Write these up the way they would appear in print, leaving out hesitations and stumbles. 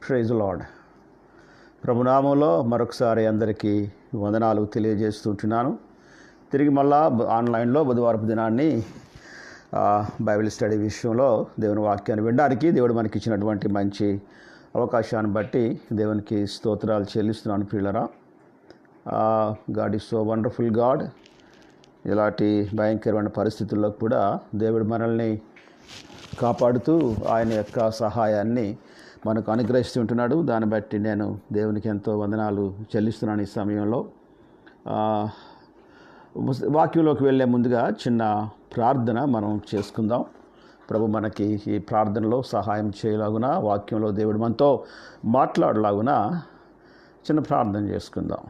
Praise lord. ప్రభునామంలో మరొకసారి అందరికీ వందనాలు తెలియజేస్తుంటున్నాను. తిరిగి మళ్ళా ఆన్లైన్లో బుధవారపు దినాన్ని బైబిల్ స్టడీ విషయంలో దేవుని వాక్యాన్ని వినడానికి దేవుడు మనకి ఇచ్చినటువంటి మంచి అవకాశాన్ని బట్టి దేవునికి స్తోత్రాలు చెల్లిస్తున్నాను. ప్రియులరా, God is so wonderful God. ఇలాంటి భయంకరమైన పరిస్థితుల్లో కూడా దేవుడు మనల్ని కాపాడుతూ ఆయన యొక్క సహాయాన్ని మనకు అనుగ్రహిస్తుంటున్నాడు. దాన్ని బట్టి నేను దేవునికి ఎంతో వందనాలు చెల్లిస్తున్నాను. ఈ సమయంలో వాక్యంలోకి వెళ్ళే ముందుగా చిన్న ప్రార్థన మనం చేసుకుందాం. ప్రభు మనకి ఈ ప్రార్థనలో సహాయం చేయలాగున, వాక్యంలో దేవుడు మనతో మాట్లాడలాగున చిన్న ప్రార్థన చేసుకుందాం.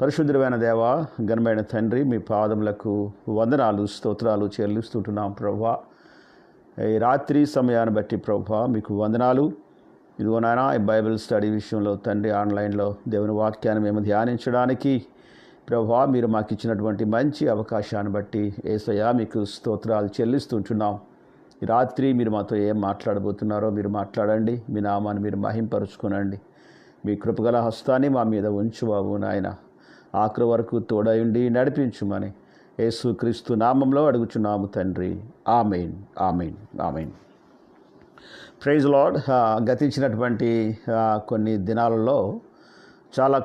పరిశుద్ధమైన దేవ, ఘనమైన తండ్రి, మీ పాదములకు వందనాలు స్తోత్రాలు చెల్లిస్తుంటున్నాం. ప్రభువా, ఈ రాత్రి సమయాన్ని బట్టి ప్రభువా మీకు వందనాలు. ఇదిగో నాయనా, ఈ బైబిల్ స్టడీ విషయంలో తండ్రి ఆన్లైన్లో దేవుని వాక్యాన్ని మేము ధ్యానించడానికి ప్రభువా మీరు మాకు ఇచ్చినటువంటి మంచి అవకాశాన్ని బట్టి యేసయ్యా మీకు స్తోత్రాలు చెల్లిస్తుంటున్నాం. ఈ రాత్రి మీరు మాతో ఏం మాట్లాడబోతున్నారో మీరు మాట్లాడండి. మీ నామాన్ని మీరు మహింపరుచుకునండి. మీ కృపగల హస్తాన్ని మా మీద ఉంచుబాబు నాయన. ఆఖరి వరకు తోడయుండి నడిపించుమని యేసుక్రీస్తు నామంలో అడుగుచున్నాము తండ్రి. ఆమేన్, ఆమేన్, ఆమేన్. Praise lord. గతించినటువంటి కొన్ని దినాలలో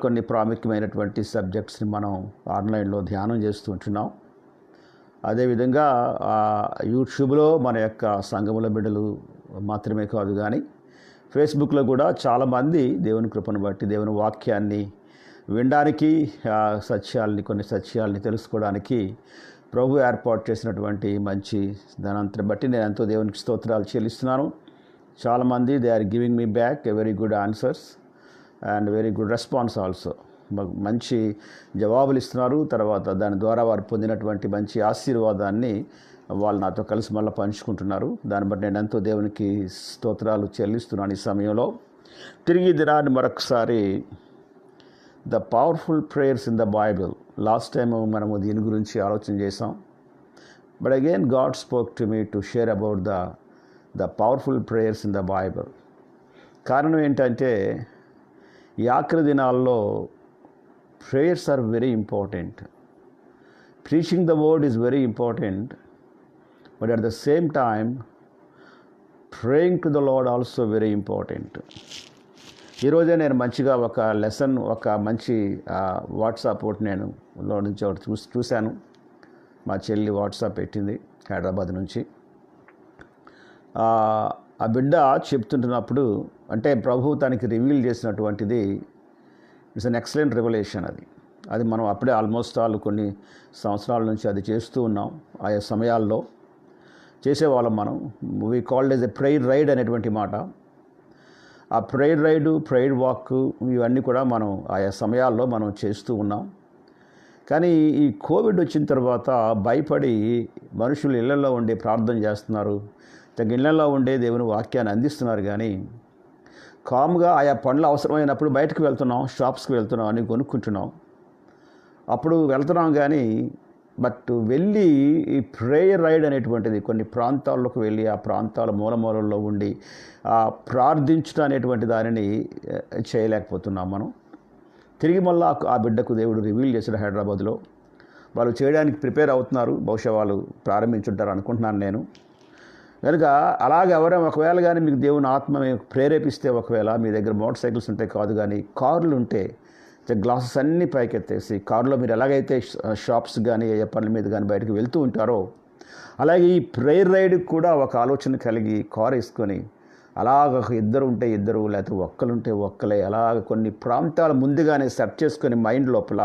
కొన్ని ప్రాముఖ్యమైనటువంటి సబ్జెక్ట్స్ని మనం ఆన్లైన్లో ధ్యానం చేస్తూ ఉంటున్నాం. అదేవిధంగా యూట్యూబ్లో మన యొక్క సంఘముల బిడ్డలు మాత్రమే కాదు కానీ ఫేస్బుక్లో కూడా చాలామంది దేవుని కృపను బట్టి దేవుని వాక్యాన్ని వినడానికి, కొన్ని సత్యాల్ని తెలుసుకోవడానికి ప్రభు ఏర్పాటు చేసినటువంటి మంచి దానంతని బట్టి నేను ఎంతో దేవునికి స్తోత్రాలు చెల్లిస్తున్నాను. చాలామంది they are giving me back a very good answers and very good response also. మంచి జవాబులు ఇస్తున్నారు. తర్వాత దాని ద్వారా వారు పొందినటువంటి మంచి ఆశీర్వాదాన్ని వాళ్ళు నాతో కలిసి మళ్ళీ పంచుకుంటున్నారు. దాన్ని బట్టి నేను ఎంతో దేవునికి స్తోత్రాలు చెల్లిస్తున్నాను. ఈ సమయంలో తిరిగి దినాన్ని మరొకసారి the powerful prayers in the Bible. Last time మనము దీని గురించి ఆలోచన చేసాం. But again God spoke to me to share about the powerful prayers in the Bible. కారణం ఏంటంటే ఈ ఆఖరి దినాల్లో prayers are very important. Preaching the word is very important, but at the same time praying to the Lord also very important. ఈరోజే నేను మంచిగా ఒక lesson, ఒక మంచి వాట్సాప్ ఒకటి నేను నుంచి ఒకటి చూశాను. మా చెల్లి వాట్సాప్ పెట్టింది హైదరాబాద్ నుంచి. ఆ బిడ్డ చెప్తుంటున్నప్పుడు, అంటే ప్రభు తనకి రివీల్ చేసినటువంటిది ఇట్స్ అన్ ఎక్సలెంట్ రెవల్యూషన్. అది మనం అప్పుడే ఆల్మోస్ట్ కొన్ని సంవత్సరాల నుంచి అది చేస్తూ ఉన్నాం. ఆయా సమయాల్లో చేసేవాళ్ళం మనం. We called as a prayer ride అనేటువంటి మాట. ఆ ప్రేయర్ రైడు, ప్రేయర్ వాక్ ఇవన్నీ కూడా మనం ఆయా సమయాల్లో మనం చేస్తూ ఉన్నాం. కానీ ఈ కోవిడ్ వచ్చిన తర్వాత భయపడి మనుషులు ఇళ్లలో ఉండి ప్రార్థన చేస్తున్నారు, ఇళ్లలో ఉండే దేవుని వాక్యాన్ని అందిస్తున్నారు. కానీ కామ్గా ఆయా పనులు అవసరమైనప్పుడు బయటకు వెళ్తున్నాం, షాప్స్కి వెళ్తున్నాం, అని కొనుక్కుంటున్నాం. అప్పుడు వెళ్తున్నాం కానీ బట్ వెళ్ళి ఈ ప్రేయర్ రైడ్ అనేటువంటిది కొన్ని ప్రాంతాల్లోకి వెళ్ళి ఆ ప్రాంతాల మూలమూలల్లో ఉండి ప్రార్థించడం అనేటువంటి దానిని చేయలేకపోతున్నాం మనం. తిరిగి మళ్ళీ ఆ బిడ్డకు దేవుడు రివీల్ చేశాడు హైదరాబాద్లో. వాళ్ళు చేయడానికి ప్రిపేర్ అవుతున్నారు. బహుశా వాళ్ళు ప్రారంభించుంటారు అనుకుంటున్నాను నేను. కనుక అలాగే ఎవరైనా ఒకవేళ కానీ మీకు దేవుని ఆత్మ ప్రేరేపిస్తే, ఒకవేళ మీ దగ్గర మోటార్ సైకిల్స్ ఉంటే కాదు కానీ కార్లు ఉంటే గ్లాసెస్ అన్నీ పైకెత్తేసి కారులో మీరు ఎలాగైతే షాప్స్ కానీ ఏ పనుల మీద కానీ బయటకు వెళ్తూ ఉంటారో, అలాగే ఈ ప్రేయర్ రైడ్కి కూడా ఒక ఆలోచన కలిగి కారు వేసుకొని అలాగ ఇద్దరు ఉంటే ఇద్దరు, లేకపోతే ఒక్కలుంటే ఒక్కలే, అలాగ కొన్ని ప్రాంతాలు ముందుగానే సెట్ చేసుకొని మైండ్ లోపల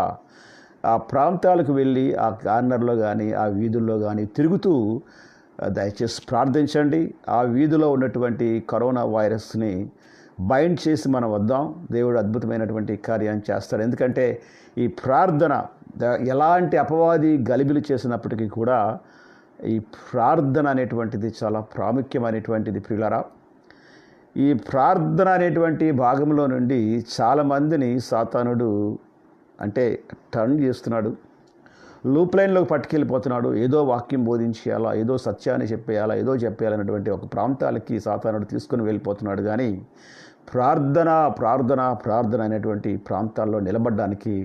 ఆ ప్రాంతాలకు వెళ్ళి ఆ కార్నర్లో కానీ ఆ వీధుల్లో కానీ తిరుగుతూ దయచేసి ప్రార్థించండి. ఆ వీధిలో ఉన్నటువంటి కరోనా వైరస్ని బైండ్ చేసి మనం వద్దాం. దేవుడు అద్భుతమైనటువంటి కార్యాన్ని చేస్తాడు. ఎందుకంటే ఈ ప్రార్థన ఎలాంటి అపవాది గలిబిలి చేసినప్పటికీ కూడా ఈ ప్రార్థన అనేటువంటిది చాలా ప్రాముఖ్యమైనటువంటిది. ప్రియులారా, ఈ ప్రార్థన అనేటువంటి భాగంలో నుండి చాలామందిని సాతానుడు టర్న్ చేస్తున్నాడు. లూప్ లైన్లోకి పట్టుకెళ్ళిపోతున్నాడు. ఏదో వాక్యం బోధించేయాలా, ఏదో సత్యాన్ని చెప్పేయాలా, ఏదో చెప్పేయాలన్నటువంటి ఒక ప్రాంతాలకి సాతానుడు తీసుకుని వెళ్ళిపోతున్నాడు. కానీ ప్రార్థన ప్రార్థన ప్రార్థన అనేటువంటి ప్రాంతాల్లో నిలబడడానికి,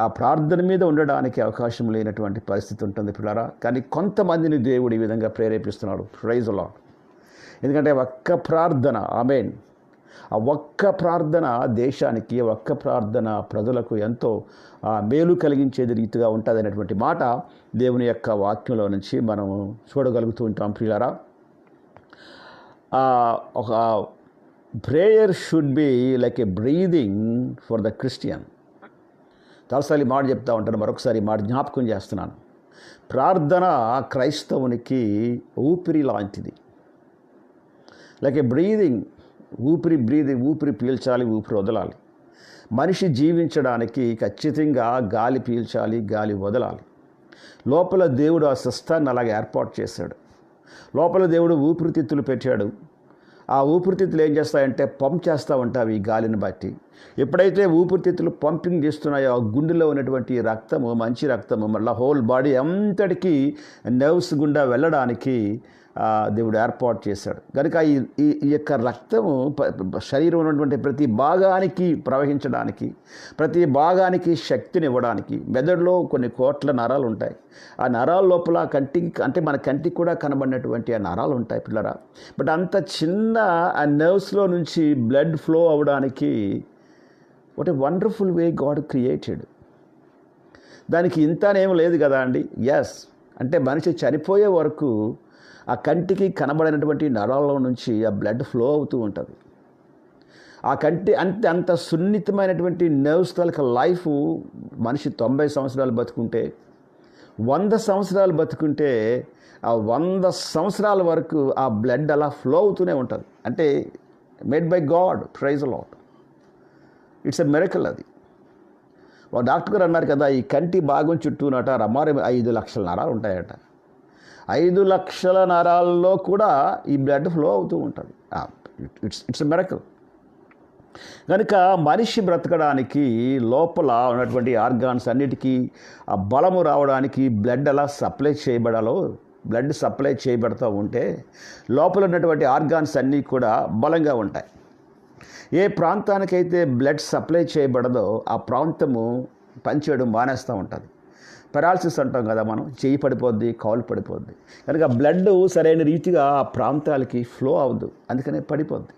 ఆ ప్రార్థన మీద ఉండడానికి అవకాశం లేనటువంటి పరిస్థితి ఉంటుంది పిల్లరా. కానీ కొంతమందిని దేవుడు ఈ విధంగా ప్రేరేపిస్తున్నాడు. Praise the lord. ఎందుకంటే ఒక్క ప్రార్థన, ఆమేన్, ఆ ఒక్క ప్రార్థన దేశానికి, ఒక్క ప్రార్థన ప్రజలకు ఎంతో మేలు కలిగించేది రీతిగా ఉంటుంది అనేటువంటి మాట దేవుని యొక్క వాక్యంలో నుంచి మనం చూడగలుగుతూ ఉంటాం ప్రియులారా. ఒక prayer should be like A breathing for the Christian. చాలాసార్లు మాట చెప్తా ఉంటాను, మరొకసారి మాట జ్ఞాపకం చేస్తున్నాను. ప్రార్థన క్రైస్తవునికి ఊపిరి లాంటిది. లైక్ ఏ బ్రీదింగ్, ఊపిరి పీల్చాలి, ఊపిరి వదలాలి. మనిషి జీవించడానికి ఖచ్చితంగా గాలి పీల్చాలి, గాలి వదలాలి. లోపల దేవుడు ఆ సిస్టాన్ని అలాగే ఏర్పాటు చేశాడు. లోపల దేవుడు ఊపిరితిత్తులు పెట్టాడు. ఆ ఊపిరితిత్తులు ఏం చేస్తాయంటే పంప్ చేస్తూ ఉంటాయి ఈ గాలిని బట్టి. ఎప్పుడైతే ఊపిరితిత్తులు పంపింగ్ చేస్తున్నాయో ఆ గుండెలో ఉన్నటువంటి రక్తము, మంచి రక్తము మళ్ళీ హోల్ బాడీ అంతటికీ నర్వ్స్ గుండా వెళ్ళడానికి దేవుడు ఏర్పాటు చేశాడు. కనుక ఈ యొక్క రక్తము శరీరం ఉన్నటువంటి ప్రతి భాగానికి ప్రవహించడానికి, ప్రతి భాగానికి శక్తిని ఇవ్వడానికి. మెదడులో కొన్ని కోట్ల నరాలు ఉంటాయి. ఆ నరాల లోపల కంటికి, అంటే మన కంటికి కూడా కనబడినటువంటి ఆ నరాలు ఉంటాయి పిల్లరా. బట్ అంత చిన్న ఆ నర్వ్స్లో నుంచి బ్లడ్ ఫ్లో అవ్వడానికి what a wonderful way God created. దానికి ఇంతనేం లేదు కదా అండి. ఎస్, అంటే మనిషి చనిపోయే వరకు ఆ కంటికి కనబడినటువంటి నరాల్లో నుంచి ఆ బ్లడ్ ఫ్లో అవుతూ ఉంటుంది. ఆ కంటి అంత సున్నితమైనటువంటి నర్వ్స్ తాలూకా లైఫ్. మనిషి 90 సంవత్సరాలు బతుకుంటే, 100 సంవత్సరాలు బతుకుంటే, ఆ 100 సంవత్సరాల వరకు ఆ బ్లడ్ అలా ఫ్లో అవుతూనే ఉంటుంది. అంటే made by God, praise the Lord. It's a miracle. అది ఒక డాక్టర్ గారు అన్నారు కదా, ఈ కంటి భాగం చుట్టూనట రమారు 5 లక్షల నరాలు ఉంటాయట. 5 లక్షల నరాల్లో కూడా ఈ బ్లడ్ ఫ్లో అవుతూ ఉంటుంది. It's a miracle. కనుక మనిషి బ్రతకడానికి లోపల ఉన్నటువంటి ఆర్గాన్స్ అన్నిటికీ ఆ బలము రావడానికి బ్లడ్ ఎలా సప్లై చేయబడాలో, బ్లడ్ సప్లై చేయబడుతూ ఉంటే లోపల ఉన్నటువంటి ఆర్గాన్స్ అన్నీ కూడా బలంగా ఉంటాయి. ఏ ప్రాంతానికైతే బ్లడ్ సప్లై చేయబడదో ఆ ప్రాంతము పనిచేయడం మానేస్తూ ఉంటుంది. పెరాలసిస్ అంటాం కదా మనం, చెయ్యి పడిపోద్ది, కాలు పడిపోద్ది. కనుక బ్లడ్ సరైన రీతిగా ఆ ప్రాంతాలకి ఫ్లో అవ్వదు, అందుకనే పడిపోద్ది.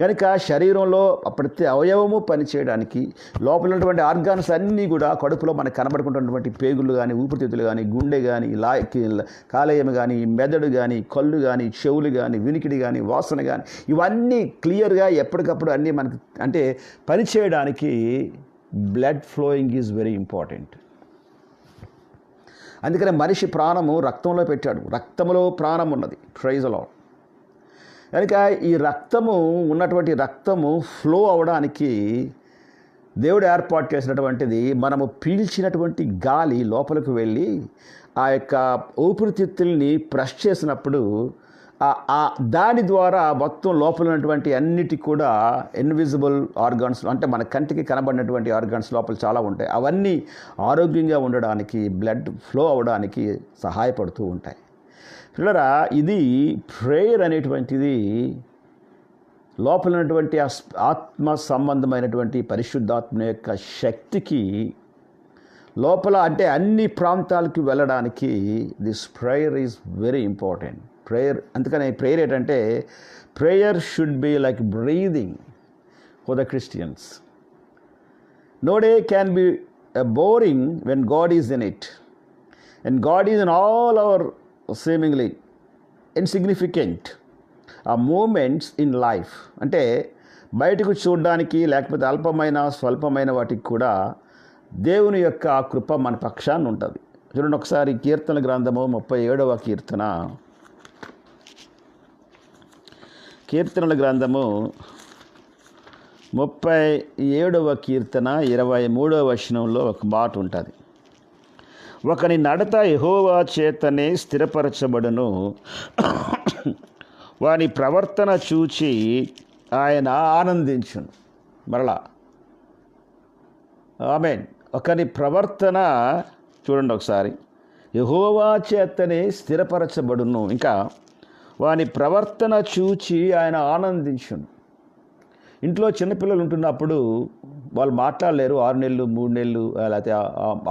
కనుక శరీరంలో ప్రతి అవయవము పనిచేయడానికి లోపల ఉన్నటువంటి ఆర్గాన్స్ అన్నీ కూడా కడుపులో మనకు కనబడుకుంటున్నటువంటి పేగులు కానీ, ఊపిరితిత్తులు కానీ, గుండె కానీ, కాలేయం కానీ, మెదడు కానీ, కళ్ళు కానీ, చెవులు కానీ, వినికిడి కానీ, వాసన కానీ, ఇవన్నీ క్లియర్గా ఎప్పటికప్పుడు అన్నీ మనకు అంటే పనిచేయడానికి blood flowing is very important. అందుకనే మనిషి ప్రాణము రక్తంలో పెట్టాడు. రక్తంలో ప్రాణం ఉన్నది. Praise the Lord. కనుక ఈ రక్తము ఉన్నటువంటి రక్తము ఫ్లో అవ్వడానికి దేవుడు ఏర్పాటు చేసినటువంటిది, మనము పీల్చినటువంటి గాలి లోపలికి వెళ్ళి ఆ యొక్క ఊపిరితిత్తుల్ని ప్రెస్ చేసినప్పుడు దాని ద్వారా మొత్తం లోపల ఉన్నటువంటి అన్నిటి కూడా ఇన్విజిబుల్ ఆర్గాన్స్, అంటే మన కంటికి కనబడినటువంటి ఆర్గాన్స్ లోపల చాలా ఉంటాయి. అవన్నీ ఆరోగ్యంగా ఉండడానికి, బ్లడ్ ఫ్లో అవ్వడానికి సహాయపడుతూ ఉంటాయి. పిల్లరా, ఇది ప్రేయర్ అనేటువంటిది లోపల ఉన్నటువంటి ఆత్మ సంబంధమైనటువంటి పరిశుద్ధాత్మ యొక్క శక్తికి లోపల, అంటే అన్ని ప్రాంతాలకి వెళ్ళడానికి this prayer is very important. Prayer, అందుకని ప్రేయర్ ఏంటంటే, prayer should be like breathing for the Christians. No day can be boring when God is in it, and God is in all our seemingly insignificant moments in life. అంటే బయటకు చూడడానికి లేకపోతే అల్పమైన స్వల్పమైన వాటికి కూడా దేవుని యొక్క కృప మన పక్షాన్ని ఉంటుంది. చూడండి ఒకసారి కీర్తన గ్రంథము 37వ కీర్తన, కీర్తనల గ్రంథము 37వ కీర్తన 23వ వచనంలో ఒక మాట ఉంటుంది. ఒకని నడత యెహోవా చేతనే స్థిరపరచబడును, వాని ప్రవర్తన చూచి ఆయన ఆనందించును. మరలా ఆమేన్. ఒకని ప్రవర్తన చూడండి ఒకసారి, యెహోవా చేతనే స్థిరపరచబడును, ఇంకా వాని ప్రవర్తన చూచి ఆయన ఆనందించును. ఇంట్లో చిన్నపిల్లలు ఉంటున్నప్పుడు వాళ్ళు మాట్లాడలేరు. 6 నెలలు, 3 నెలలు, లేకపోతే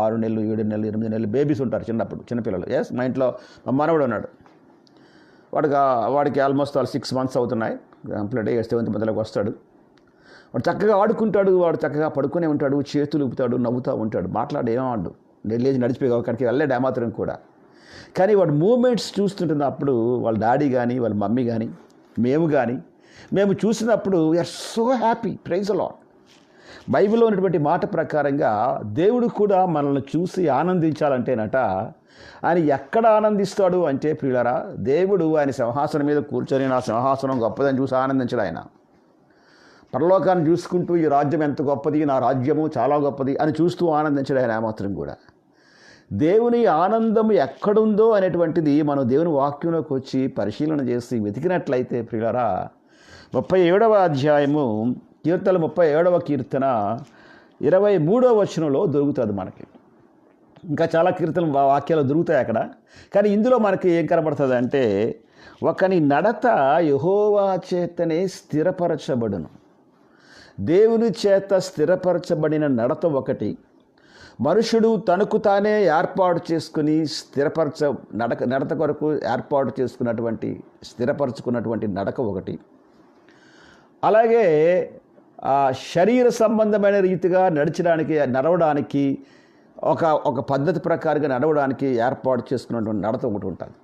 6 నెలలు, 7 నెలలు, 8 నెలలు బేబీస్ ఉంటారు చిన్నపిల్లలు. ఎస్, మా ఇంట్లో మా మనవడు ఉన్నాడు. వాడికి ఆల్మోస్ట్ 6 మంత్స్ అవుతున్నాయి. కంప్లీట్ 7th మంత్లోకి వస్తాడు. వాడు చక్కగా ఆడుకుంటాడు, వాడు చక్కగా పడుకునే ఉంటాడు, చేతులు ఊపుతాడు, నవ్వుతూ ఉంటాడు, ఏమాడు లేచి నడిచిపోయి అక్కడికి వెళ్ళాడు ఏమాత్రం కూడా. కానీ వాడు మూమెంట్స్ చూస్తుంటున్నప్పుడు వాళ్ళ డాడీ కానీ వాళ్ళ మమ్మీ కానీ మేము చూసినప్పుడు we are so happy. Praise the Lord. బైబిల్లో ఉన్నటువంటి మాట ప్రకారంగా దేవుడు కూడా మనల్ని చూసి ఆనందించాలంటేనట ఆయన ఎక్కడ ఆనందిస్తాడు అంటే ప్రియులారా, దేవుడు ఆయన సింహాసనం మీద కూర్చొని నా సింహాసనం గొప్పదని చూసి ఆనందించడు. ఆయన పరలోకాన్ని చూసుకుంటూ ఈ రాజ్యం ఎంత గొప్పది, నా రాజ్యము చాలా గొప్పది అని చూస్తూ ఆనందించడు ఆయన ఏమాత్రం కూడా. దేవుని ఆనందం ఎక్కడుందో అనేటువంటిది మనం దేవుని వాక్యంలోకి వచ్చి పరిశీలన చేసి వెతికినట్లయితే ప్రియులారా, 37వ అధ్యాయము కీర్తన 37వ కీర్తన 23వ వచనంలో దొరుకుతుంది మనకి. ఇంకా చాలా కీర్తన వాక్యాలు దొరుకుతాయి అక్కడ. కానీ ఇందులో మనకి ఏం కనబడుతుంది అంటే, ఒకని నడత యెహోవా చేతనే స్థిరపరచబడును. దేవుని చేత స్థిరపరచబడిన నడత ఒకటి, మనుషుడు తనకు తానే ఏర్పాటు చేసుకుని నడత కొరకు ఏర్పాటు చేసుకున్నటువంటి స్థిరపరచుకున్నటువంటి నడక ఒకటి. అలాగే శరీర సంబంధమైన రీతిగా నడవడానికి ఒక పద్ధతి ప్రకారంగా నడవడానికి ఏర్పాటు చేసుకున్నటువంటి నడత ఒకటి ఉంటుంది.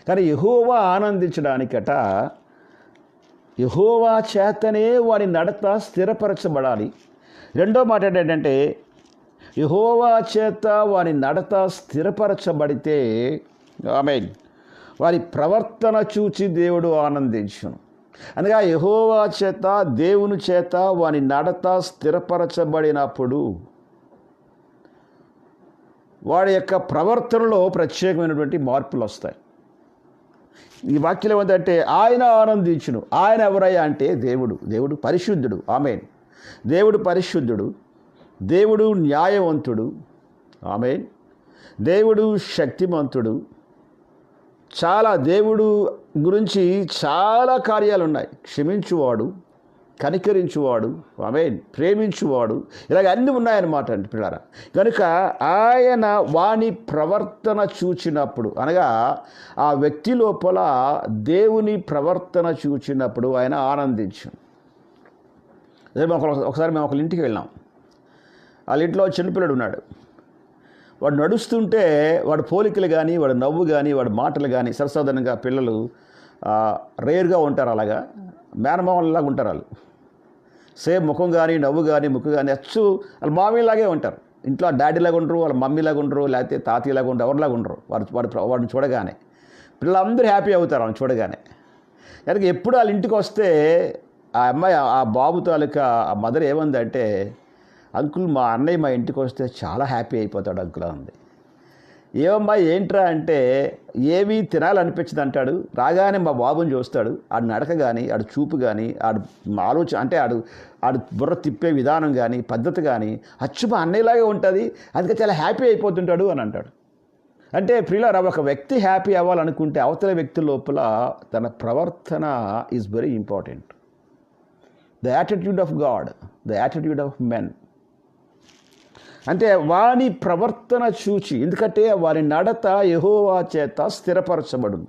కానీ యెహోవా ఆనందించడానికట యెహోవా చేతనే వారి నడత స్థిరపరచబడాలి. రెండో మాట ఏంటంటే, యెహోవా చేత వారి నడత స్థిరపరచబడితే ఆమేన్ వారి ప్రవర్తన చూచి దేవుడు ఆనందించును. అనగా యెహోవా చేత, దేవుని చేత వారి నడత స్థిరపరచబడినప్పుడు వాడి యొక్క ప్రవర్తనలో ప్రత్యేకమైనటువంటి మార్పులు వస్తాయి. ఈ వాక్యం ఏమంటే ఆయన ఆనందించును. ఆయన ఎవరయ్యా అంటే దేవుడు పరిశుద్ధుడు. ఆమేన్. దేవుడు పరిశుద్ధుడు, దేవుడు న్యాయవంతుడు. ఆమేన్. దేవుడు శక్తిమంతుడు. దేవుడు గురించి చాలా కార్యాలు ఉన్నాయి. క్షమించువాడు, కనికరించువాడు, ఆమేన్, ప్రేమించువాడు, ఇలాగ అన్నీ ఉన్నాయన్నమాట అండి పిల్లరా. కనుక ఆయన వాని ప్రవర్తన చూచినప్పుడు, అనగా ఆ వ్యక్తి లోపల దేవుని ప్రవర్తన చూచినప్పుడు ఆయన ఆనందించు. ఒకసారి మేము ఒక ఇంటికి వెళ్ళాం. వాళ్ళ ఇంట్లో చిన్నపిల్లడు ఉన్నాడు. వాడు నడుస్తుంటే వాడు పోలికలు కానీ, వాడు నవ్వు కానీ, వాడు మాటలు కానీ సర్వసాధారణంగా పిల్లలు రేర్గా ఉంటారు. అలాగా మేనమామలాగా ఉంటారు వాళ్ళు. సేమ్ ముఖం కానీ, నవ్వు కానీ, ముక్కు కానీ వాళ్ళ మామీలాగే ఉంటారు. ఇంట్లో డాడీలాగా ఉండరు, వాళ్ళ మమ్మీలాగా ఉండరు, లేకపోతే తాతయ్యలాగా ఉండరు, ఎవరిలాగా ఉండరు. వాడిని చూడగానే పిల్లలందరూ హ్యాపీ అవుతారు వాళ్ళని చూడగానే. కనుక ఎప్పుడు వాళ్ళ ఇంటికి వస్తే ఆ అమ్మాయి, ఆ బాబు తాలూకా ఆ మదర్ ఏమందంటే, అంకుల్ మా అన్నయ్య మా ఇంటికి వస్తే చాలా హ్యాపీ అయిపోతాడు అంకుల్ అంది. ఏమమ్మా ఏంట్రా అంటే, ఏమీ తినాలనిపించదు అంటాడు. రాగానే మా బాబుని చూస్తాడు. ఆడు నడక కానీ, ఆడు చూపు కానీ, ఆడు ఆలోచన అంటే ఆడు బుర్ర తిప్పే విధానం కానీ, పద్ధతి కానీ అచ్చు మా అన్నయ్యలాగే ఉంటుంది, అందుకే చాలా హ్యాపీ అయిపోతుంటాడు అని అంటాడు. అంటే ప్రియులారా, ఒక వ్యక్తి హ్యాపీ అవ్వాలనుకుంటే అవతల వ్యక్తి లోపల తన ప్రవర్తన is very important. The attitude of God, the attitude of men. అంటే వాని ప్రవర్తన చూచి, ఎందుకంటే వారి నడత యెహోవా చేత స్థిరపరచబడును.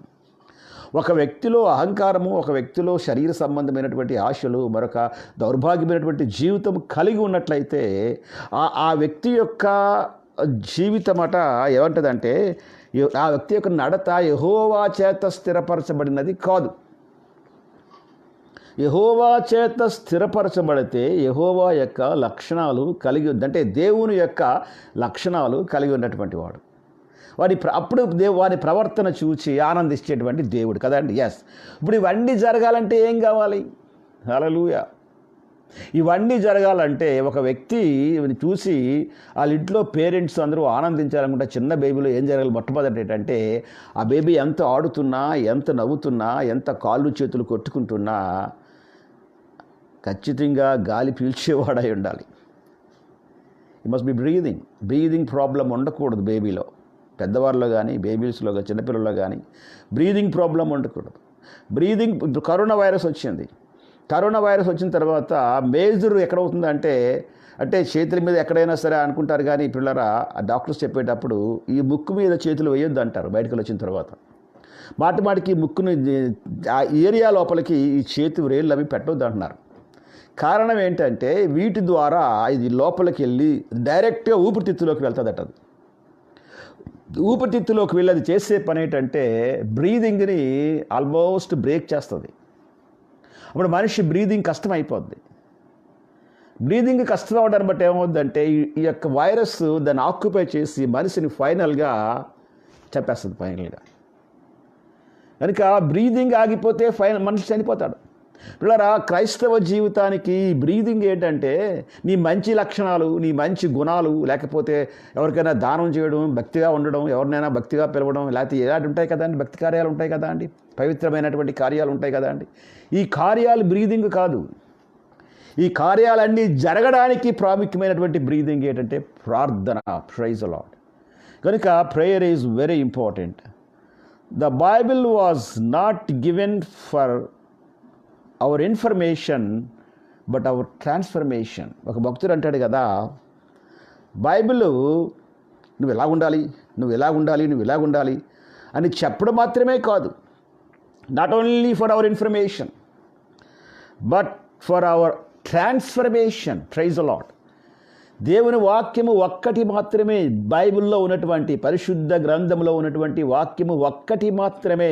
ఒక వ్యక్తిలో అహంకారము, ఒక వ్యక్తిలో శరీర సంబంధమైనటువంటి ఆశలు, మరొక దౌర్భాగ్యమైనటువంటి జీవితం కలిగి ఉన్నట్లయితే ఆ వ్యక్తి యొక్క జీవితం ఏమంటుందంటే, ఆ వ్యక్తి యొక్క నడత యెహోవా చేత స్థిరపరచబడినది కాదు. యెహోవా చేత స్థిరపరచబడితే యెహోవా యొక్క లక్షణాలు కలిగి అంటే దేవుని యొక్క లక్షణాలు కలిగి ఉన్నటువంటి వాడు. అప్పుడు వారి ప్రవర్తన చూచి ఆనందించేటువంటి దేవుడు కదండి. ఎస్. ఇప్పుడు ఇవన్నీ జరగాలంటే ఏం కావాలి? హల్లెలూయా. ఇవన్నీ జరగాలంటే ఒక వ్యక్తి చూసి వాళ్ళ ఇంట్లో పేరెంట్స్ అందరూ ఆనందించాలనుకుంటే చిన్న బేబీలో ఏం జరగాలి? మొట్టమొదటి ఏంటంటే, ఆ బేబీ ఎంత ఆడుతున్నా, ఎంత నవ్వుతున్నా, ఎంత కాళ్ళు చేతులు కొట్టుకుంటున్నా ఖచ్చితంగా గాలి పీల్చేవాడై ఉండాలి. ఈ మస్ట్ బి బ్రీదింగ్ ప్రాబ్లం ఉండకూడదు బేబీలో. పెద్దవారిలో కానీ, బేబీస్లో కానీ, చిన్నపిల్లల్లో కానీ బ్రీదింగ్ ప్రాబ్లం ఉండకూడదు. కరోనా వైరస్ వచ్చింది. కరోనా వైరస్ వచ్చిన తర్వాత మేజర్ ఎక్కడవుతుందంటే అంటే చేతుల మీద ఎక్కడైనా సరే అనుకుంటారు, కానీ పిల్లరా ఆ డాక్టర్స్ చెప్పేటప్పుడు ఈ ముక్కు మీద చేతులు వేయొద్దు అంటారు బయటకు వచ్చిన తర్వాత. మాటికి ముక్కుని ఆ ఏరియా లోపలికి ఈ చేతి వ్రేళ్ళు అవి పెట్టవద్దు అంటున్నారు. కారణం ఏంటంటే వీటి ద్వారా ఇది లోపలికి వెళ్ళి డైరెక్ట్గా ఊపిరితిత్తులోకి వెళ్తుందట. అది ఊపిరితిత్తులోకి వెళ్ళి అది చేసే పని ఏంటంటే బ్రీదింగ్ని ఆల్మోస్ట్ బ్రేక్ చేస్తుంది. అప్పుడు మనిషి బ్రీదింగ్ కష్టం అయిపోద్ది. బ్రీదింగ్ కష్టం అవడాన్ని బట్టి ఏమవుద్దంటే ఈ యొక్క వైరస్ దాన్ని ఆక్యుపై చేసి మనిషిని ఫైనల్గా చంపేస్తుంది. ఫైనల్గా కనుక బ్రీదింగ్ ఆగిపోతే మనిషి చనిపోతాడు. పిల్లరా, క్రైస్తవ జీవితానికి బ్రీదింగ్ ఏంటంటే నీ మంచి లక్షణాలు, నీ మంచి గుణాలు, లేకపోతే ఎవరికైనా దానం చేయడం, భక్తిగా ఉండడం, ఎవరినైనా భక్తిగా పిలవడం, లేకపోతే ఎలాంటి ఉంటాయి కదా అండి, భక్తి కార్యాలు ఉంటాయి కదా అండి, పవిత్రమైనటువంటి కార్యాలు ఉంటాయి కదా అండి. ఈ కార్యాలు బ్రీదింగ్ కాదు. ఈ కార్యాలన్నీ జరగడానికి ప్రాముఖ్యమైనటువంటి బ్రీదింగ్ ఏంటంటే ప్రార్థన. Praise the Lord. కనుక prayer is very important. The Bible was not given for our information but our transformation. ఒక భక్తుడు అంటాడు కదా, బైబిల్ నువ్వు ఎలా ఉండాలి, నువ్వు ఎలా ఉండాలి, నువ్వు ఎలా ఉండాలి అని చెప్పడం మాత్రమే కాదు. Not only for our information but for our transformation. Praise the Lord. దేవుని వాక్యము ఒక్కటి మాత్రమే, బైబిల్లో ఉన్నటువంటి పరిశుద్ధ గ్రంథంలో ఉన్నటువంటి వాక్యము ఒక్కటి మాత్రమే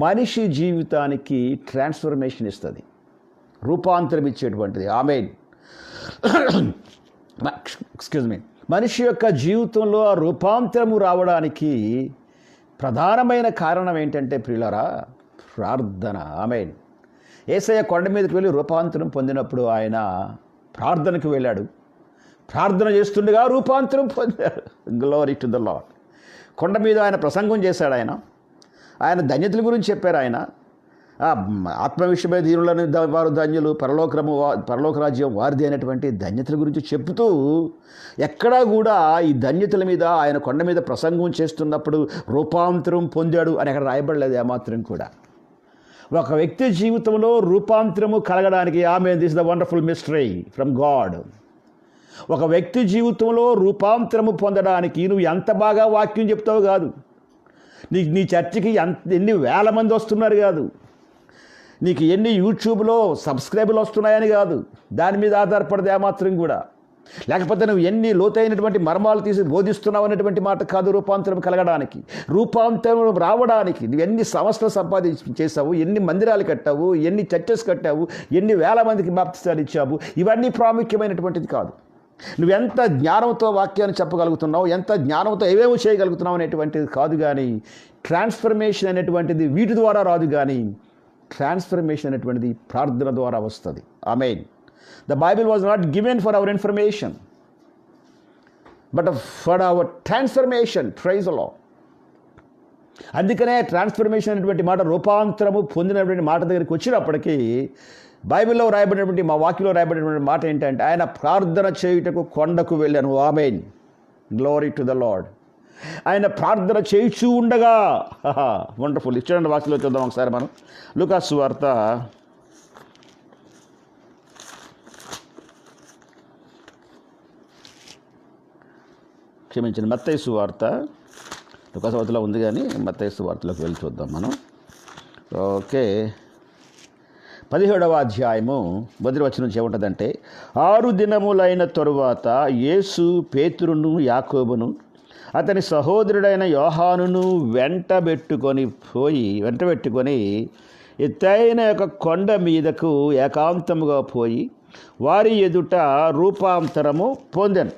మనిషి జీవితానికి ట్రాన్స్ఫర్మేషన్ ఇస్తుంది, రూపాంతరం ఇచ్చేటువంటిది. ఆమేన్. Excuse me. మనిషి యొక్క జీవితంలో ఆ రూపాంతరము రావడానికి ప్రధానమైన కారణం ఏంటంటే ప్రియులారా, ప్రార్థన. ఆమేన్. యేసయ్య కొండ మీదకి వెళ్ళి రూపాంతరం పొందినప్పుడు ఆయన ప్రార్థనకు వెళ్ళాడు. ప్రార్థన చేస్తుండగా రూపాంతరం పొందాడు. Glory to the lord. కొండ మీద ఆయన ప్రసంగం చేశాడు. ఆయన ధన్యతల గురించి చెప్పారు. ఆయన ఆత్మ విషయమై దీనులను వారు ధన్యులు, పరలోక రాజ్యం వారిది అయినటువంటి ధన్యతల గురించి చెబుతూ ఎక్కడా కూడా ఈ ధన్యతల మీద ఆయన కొండ మీద ప్రసంగం చేస్తున్నప్పుడు రూపాంతరం పొందాడు అని అక్కడ రాయబడలేదు ఏమాత్రం కూడా. ఒక వ్యక్తి జీవితంలో రూపాంతరము కలగడానికి this the wonderful mystery from God. ఒక వ్యక్తి జీవితంలో రూపాంతరము పొందడానికి నువ్వు ఎంత బాగా వాక్యం చెప్తావు కాదు, నీ చర్చికి ఎన్ని వేల మంది వస్తున్నారు కాదు, నీకు ఎన్ని యూట్యూబ్లో సబ్స్క్రైబర్లు వస్తున్నాయని కాదు, దాని మీద ఆధారపడదు ఏమాత్రం కూడా. లేకపోతే నువ్వు ఎన్ని లోతైనటువంటి మర్మాలు తీసి బోధిస్తున్నావు అనేటువంటి మాట కాదు. రూపాంతరం కలగడానికి, రూపాంతరం రావడానికి నువ్వు ఎన్ని సంవత్సరాలు చేసావు, ఎన్ని మందిరాలు కట్టావు, ఎన్ని చర్చెస్ కట్టావు, ఎన్ని వేల మందికి బాప్తిసాలు ఇచ్చావు, ఇవన్నీ ప్రాముఖ్యమైనటువంటిది కాదు. నువ్వెంత జ్ఞానంతో వాక్యాన్ని చెప్పగలుగుతున్నావు, ఎంత జ్ఞానంతో ఏవేమో చేయగలుగుతున్నావు అనేటువంటిది కాదు. కానీ ట్రాన్స్ఫర్మేషన్ అనేటువంటిది వీటి ద్వారా రాదు, కానీ ట్రాన్స్ఫర్మేషన్ అనేటువంటిది ప్రార్థన ద్వారా వస్తుంది. ఆమేన్. The Bible was not given for our information, but for our transformation. Praise the Lord. అందుకనే ట్రాన్స్ఫర్మేషన్ అనేటువంటి మాట, రూపాంతరము పొందినటువంటి మాట దగ్గరికి వచ్చినప్పటికీ బైబిల్లో రాయబడినటువంటి, మా వాక్యంలో రాయబడినటువంటి మాట ఏంటంటే ఆయన ప్రార్థన చేయుటకు కొండకు వెళ్ళాను. ఆమేన్. Glory to the Lord. ఆయన ప్రార్థన చేయిచూ ఉండగా వండర్ఫుల్. ఇచ్చిన వాక్యంలో చూద్దాం ఒకసారి మనం. లూకాసు వార్త మత్తయి సువార్త, లూకాసు వార్తలో ఉంది కానీ మత్తయి సువార్తలోకి వెళ్ళి చూద్దాం మనం. ఓకే, 17వ అధ్యాయము 1వ వచనం నుంచి ఏముంటుందంటే, 6 దినములైన తరువాత యేసు పేతురును యాకోబును అతని సహోదరుడైన యోహానును వెంటబెట్టుకొని ఎత్తైన ఒక కొండ మీదకు ఏకాంతముగా పోయి వారి ఎదుట రూపాంతరము పొందెను.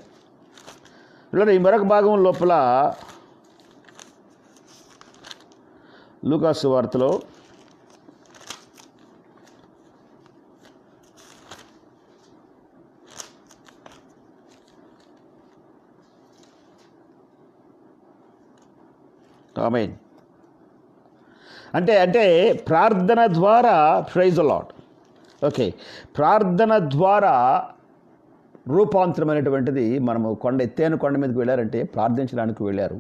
ఇలా ఈ మరొక భాగం లోపల లూకాసు వార్తలో ఆమేన్ అంటే ప్రార్థన ద్వారా, ప్రైజ్ ది లార్డ్. ఓకే, ప్రార్థన ద్వారా రూపాంతరం అనేటువంటిది, మనము ఎత్తైన కొండ మీదకి వెళ్ళారంటే ప్రార్థించడానికి వెళ్ళారు.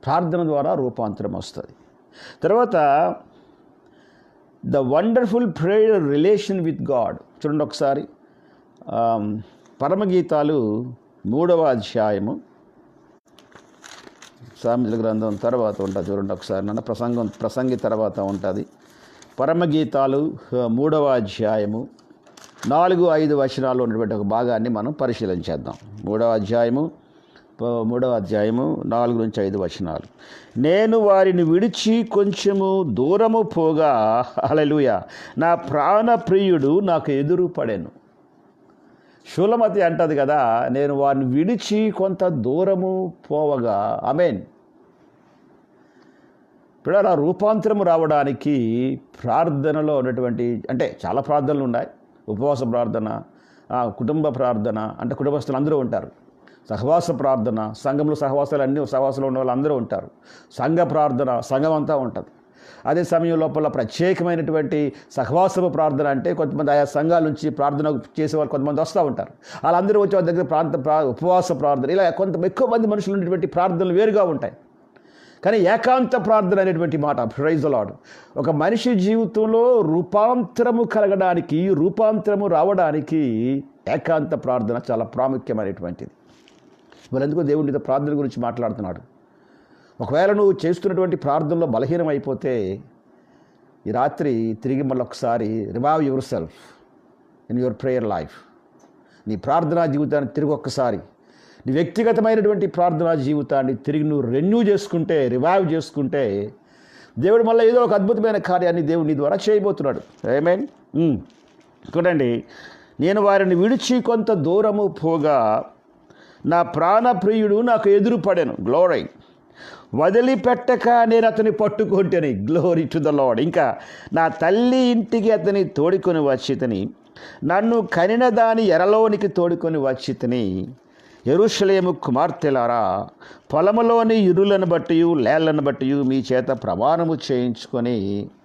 ప్రార్థన ద్వారా రూపాంతరం వస్తుంది. తర్వాత the wonderful prayer relation with God. చూడండి ఒకసారి, పరమగీతాలు 3వ అధ్యాయము, సామెతల గ్రంథం తర్వాత ఉంటుంది. చూడండి ఒకసారి, నన్ను ప్రసంగి తర్వాత ఉంటుంది. పరమగీతాలు 3వ అధ్యాయము 4-5 వచనాలు ఉన్నటువంటి ఒక భాగాన్ని మనం పరిశీలించేద్దాం. 3వ అధ్యాయము 4-5 వచనాలు. నేను వారిని విడిచి కొంచెము దూరము పోగా, హల్లెలూయా, నా ప్రాణప్రియుడు నాకు ఎదురు పడెను. షూలమతి అంటది కదా, నేను వారిని విడిచి కొంత దూరము పోవగా. ఆమేన్. ఇప్పుడు అలా రూపాంతరము రావడానికి ప్రార్థనలో ఉన్నటువంటి, అంటే చాలా ప్రార్థనలు ఉన్నాయి. ఉపవాస ప్రార్థన, కుటుంబ ప్రార్థన, అంటే కుటుంబస్తులు అందరూ ఉంటారు. సహవాస ప్రార్థన, సంఘంలో సహవాసాలు అన్నీ సహవాసంలో ఉన్న వాళ్ళు అందరూ ఉంటారు. సంఘ ప్రార్థన, సంఘం అంతా ఉంటుంది. అదే సమయం లోపల ప్రత్యేకమైనటువంటి సహవాసపు ప్రార్థన అంటే కొంతమంది ఆయా సంఘాల నుంచి ప్రార్థన చేసేవాళ్ళు కొంతమంది వస్తూ ఉంటారు. వాళ్ళందరూ వచ్చి వాళ్ళ దగ్గర ఉపవాస ప్రార్థన, ఇలా ఎక్కువ మంది మనుషులు ఉన్నటువంటి ప్రార్థనలు వేరుగా ఉంటాయి. కానీ ఏకాంత ప్రార్థన అనేటువంటి మాట, ప్రైజ్ ది లార్డ్, ఒక మనిషి జీవితంలో రూపాంతరము కలగడానికి, రూపాంతరము రావడానికి ఏకాంత ప్రార్థన చాలా ప్రాముఖ్యమైనటువంటిది. మరి ఎందుకో దేవుడితో ప్రార్థన గురించి మాట్లాడుతున్నాడు. ఒకవేళ నువ్వు చేస్తున్నటువంటి ప్రార్థనలో బలహీనం అయిపోతే ఈ రాత్రి తిరిగి మళ్ళీ ఒకసారి revive your self in your prayer life. నీ ప్రార్థనా జీవితాన్ని తిరిగి ఒక్కసారి, నీ వ్యక్తిగతమైనటువంటి ప్రార్థనా జీవితాన్ని తిరిగి నువ్వు రెన్యూ చేసుకుంటే, రివైవ్ చేసుకుంటే, దేవుడు మళ్ళీ ఏదో ఒక అద్భుతమైన కార్యాన్ని దేవుడు నీ ద్వారా చేయబోతున్నాడు. ఆమేన్. చూడండి, నేను వారిని విడిచి కొంత దూరము పోగా నా ప్రాణప్రియుడు నాకు ఎదురు పడెను. గ్లోరీ. వదిలిపెట్టక నేను అతని పట్టుకుంటేని. Glory to the Lord. ఇంకా నా తల్లి ఇంటికి అతని తోడుకొని వచ్చితని, నన్ను కనిన దాని ఎరలోనికి తోడుకొని వచ్చితని. యెరూషలేము కుమార్తెలారా, పొలములోని ఇరులను బట్టి లేళ్లను బట్టి మీ చేత ప్రమాణము చేయించుకొని.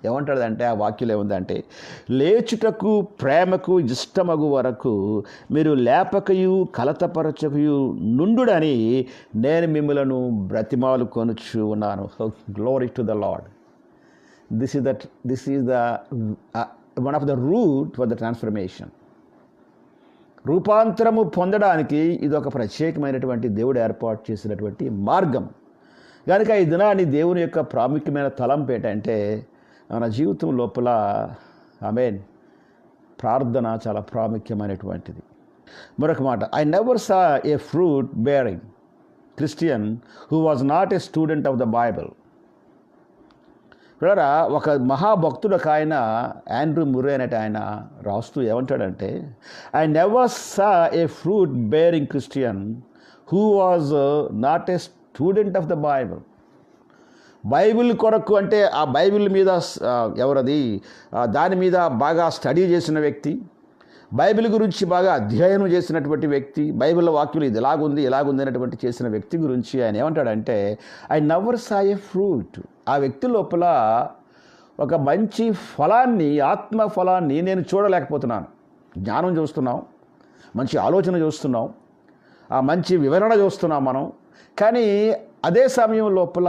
ఏమంటాడంటే ఆ వాక్యం ఏముందంటే, లేచుటకు ప్రేమకు ఇష్టమగు వరకు మీరు లేపకయు కలతపరచకయు నుండుడని నేను మిమ్మలను బ్రతిమాలు కొనుచు ఉన్నాను. Glory to the Lord. This is the one of the route for the transformation. రూపాంతరము పొందడానికి ఇది ఒక ప్రత్యేకమైనటువంటి దేవుడు ఏర్పాటు చేసినటువంటి మార్గం. కనుక ఈ దినాన్ని దేవుని యొక్క ప్రాముఖ్యమైన తలంపు ఏంటంటే, మన జీవితం లోపల ఆమేన్ ప్రార్థన చాలా ప్రాముఖ్యమైనటువంటిది. మరొక మాట, I never saw a fruit bearing Christian who was not a student of the Bible. బ్రదరా, ఒక మహాభక్తుడు ఒక ఆయన, ఆండ్రూ ముర్రే అనేటి ఆయన రాస్తూ ఏమంటాడంటే, I never saw a fruit bearing Christian who was not a student of the Bible. Bible కొరకు అంటే ఆ బైబిల్ మీద ఎవరది, దాని మీద బాగా స్టడీ చేసిన వ్యక్తి, బైబిల్ గురించి బాగా అధ్యయనం చేసినటువంటి వ్యక్తి, బైబిల్ వాక్యులు ఇది ఇలాగుంది అనేటువంటి చేసిన వ్యక్తి గురించి ఆయన ఏమంటాడంటే, I never saw a fruit. ఆ వ్యక్తి లోపల ఒక మంచి ఫలాన్ని, ఆత్మ ఫలాన్ని నేను చూడలేకపోతున్నాను. జ్ఞానం చూస్తున్నాం, మంచి ఆలోచన చూస్తున్నాం, ఆ మంచి వివరణ చూస్తున్నాం మనం, కానీ అదే సమయం లోపల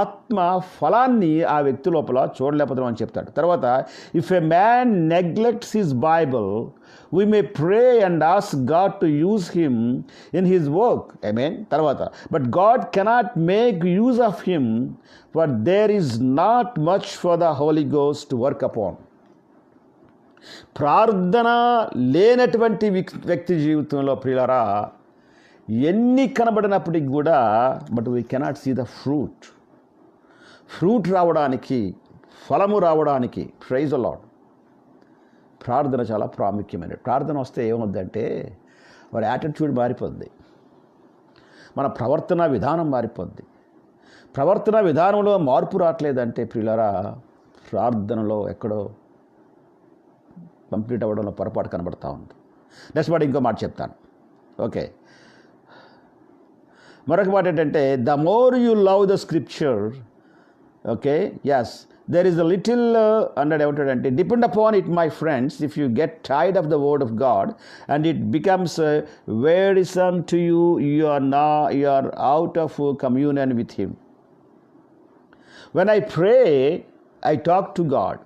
ఆత్మ ఫలాన్ని ఆ వ్యక్తి లోపల చూడలేకపోతున్నాం అని చెప్తాడు. తర్వాత, if a man neglects his Bible we may pray and ask God to use him in his work. Amen. తర్వాత, but God cannot make use of him, for there is not much for the Holy Ghost to work upon. ప్రార్థన లేనటువంటి వ్యక్తి జీవితంలో ప్రియులారా, ఎన్ని కనబడినప్పటికి కూడా but we cannot see the fruit రావడానికి, ఫలము రావడానికి, ప్రైజ్ ది లార్డ్, ప్రార్థన చాలా ప్రాముఖ్యమైనది. ప్రార్థన వస్తే ఏమవుద్దంటే వారి యాటిట్యూడ్ మారిపోద్ది, మన ప్రవర్తన విధానం మారిపోద్ది. ప్రవర్తన విధానంలో మార్పు రావట్లేదంటే ప్రియులారా, ప్రార్థనలో ఎక్కడో కంప్లీట్ అవ్వడంలో పొరపాటు కనబడతా ఉంది. నెక్స్ట్ మాట ఇంకో మాట చెప్తాను. ఓకే, మరొక మాట ఏంటంటే, the more you love the scripture, okay, yes, there is a little అన్నాడు. ఏమంటాడంటే, depend upon it my friends, if you get tired of the word of God and it becomes wearisome to you, you are out of communion with him. When I pray, I talk to God.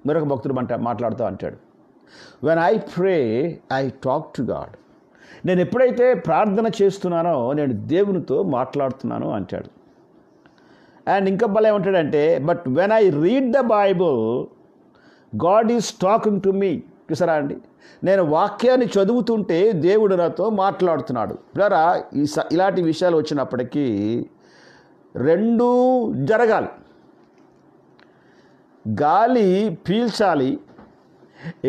మరొక భక్తుడు మాట్లాడుతూ అంటాడు, when I pray I talk to God. నేను ఎప్పుడైతే ప్రార్థన చేస్తున్నానో నేను దేవునితో మాట్లాడుతున్నాను అంటాడు. అండ్ ఇంకా భలే ఏమంటాడంటే, but when I read the Bible God is talking to me. చూసారా అండి, నేను వాక్యాన్ని చదువుతుంటే దేవుడు నాతో మాట్లాడుతున్నాడు. పిల్లరా, ఇలాంటి విషయాలు వచ్చినప్పటికీ రెండూ జరగాలి. గాలి పీల్చాలి,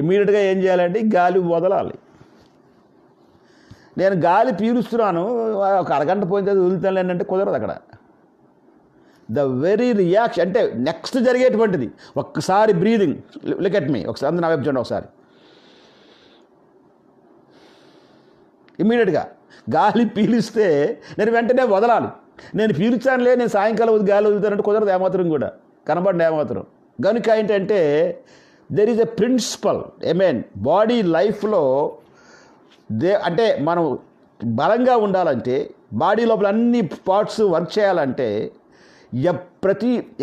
ఇమ్మీడియట్గా ఏం చేయాలంటే గాలి వదలాలి. నేను గాలి పీలుస్తున్నాను, ఒక అరగంట పోయిన తర్వాత వదులుతాను ఏంటంటే కుదరదు. అక్కడ ద వెరీ రియాక్షన్ అంటే నెక్స్ట్ జరిగేటువంటిది. ఒక్కసారి బ్రీదింగ్, లుక్ ఎట్ మీ, ఒకసారి అందరూ నా వైపు చూడండి. ఒకసారి ఇమ్మీడియట్గా గాలి పీలిస్తే నేను వెంటనే వదలాలి. నేను పీల్చానులే, నేను సాయంకాలం గాలి వదులుతానంటే కుదరదు ఏమాత్రం కూడా, కనబడి ఏమాత్రం. కనుక ఏంటంటే there is a principle body లైఫ్లో అంటే మనం బలంగా ఉండాలంటే, బాడీ లోపల అన్ని పార్ట్స్ వర్క్ చేయాలంటే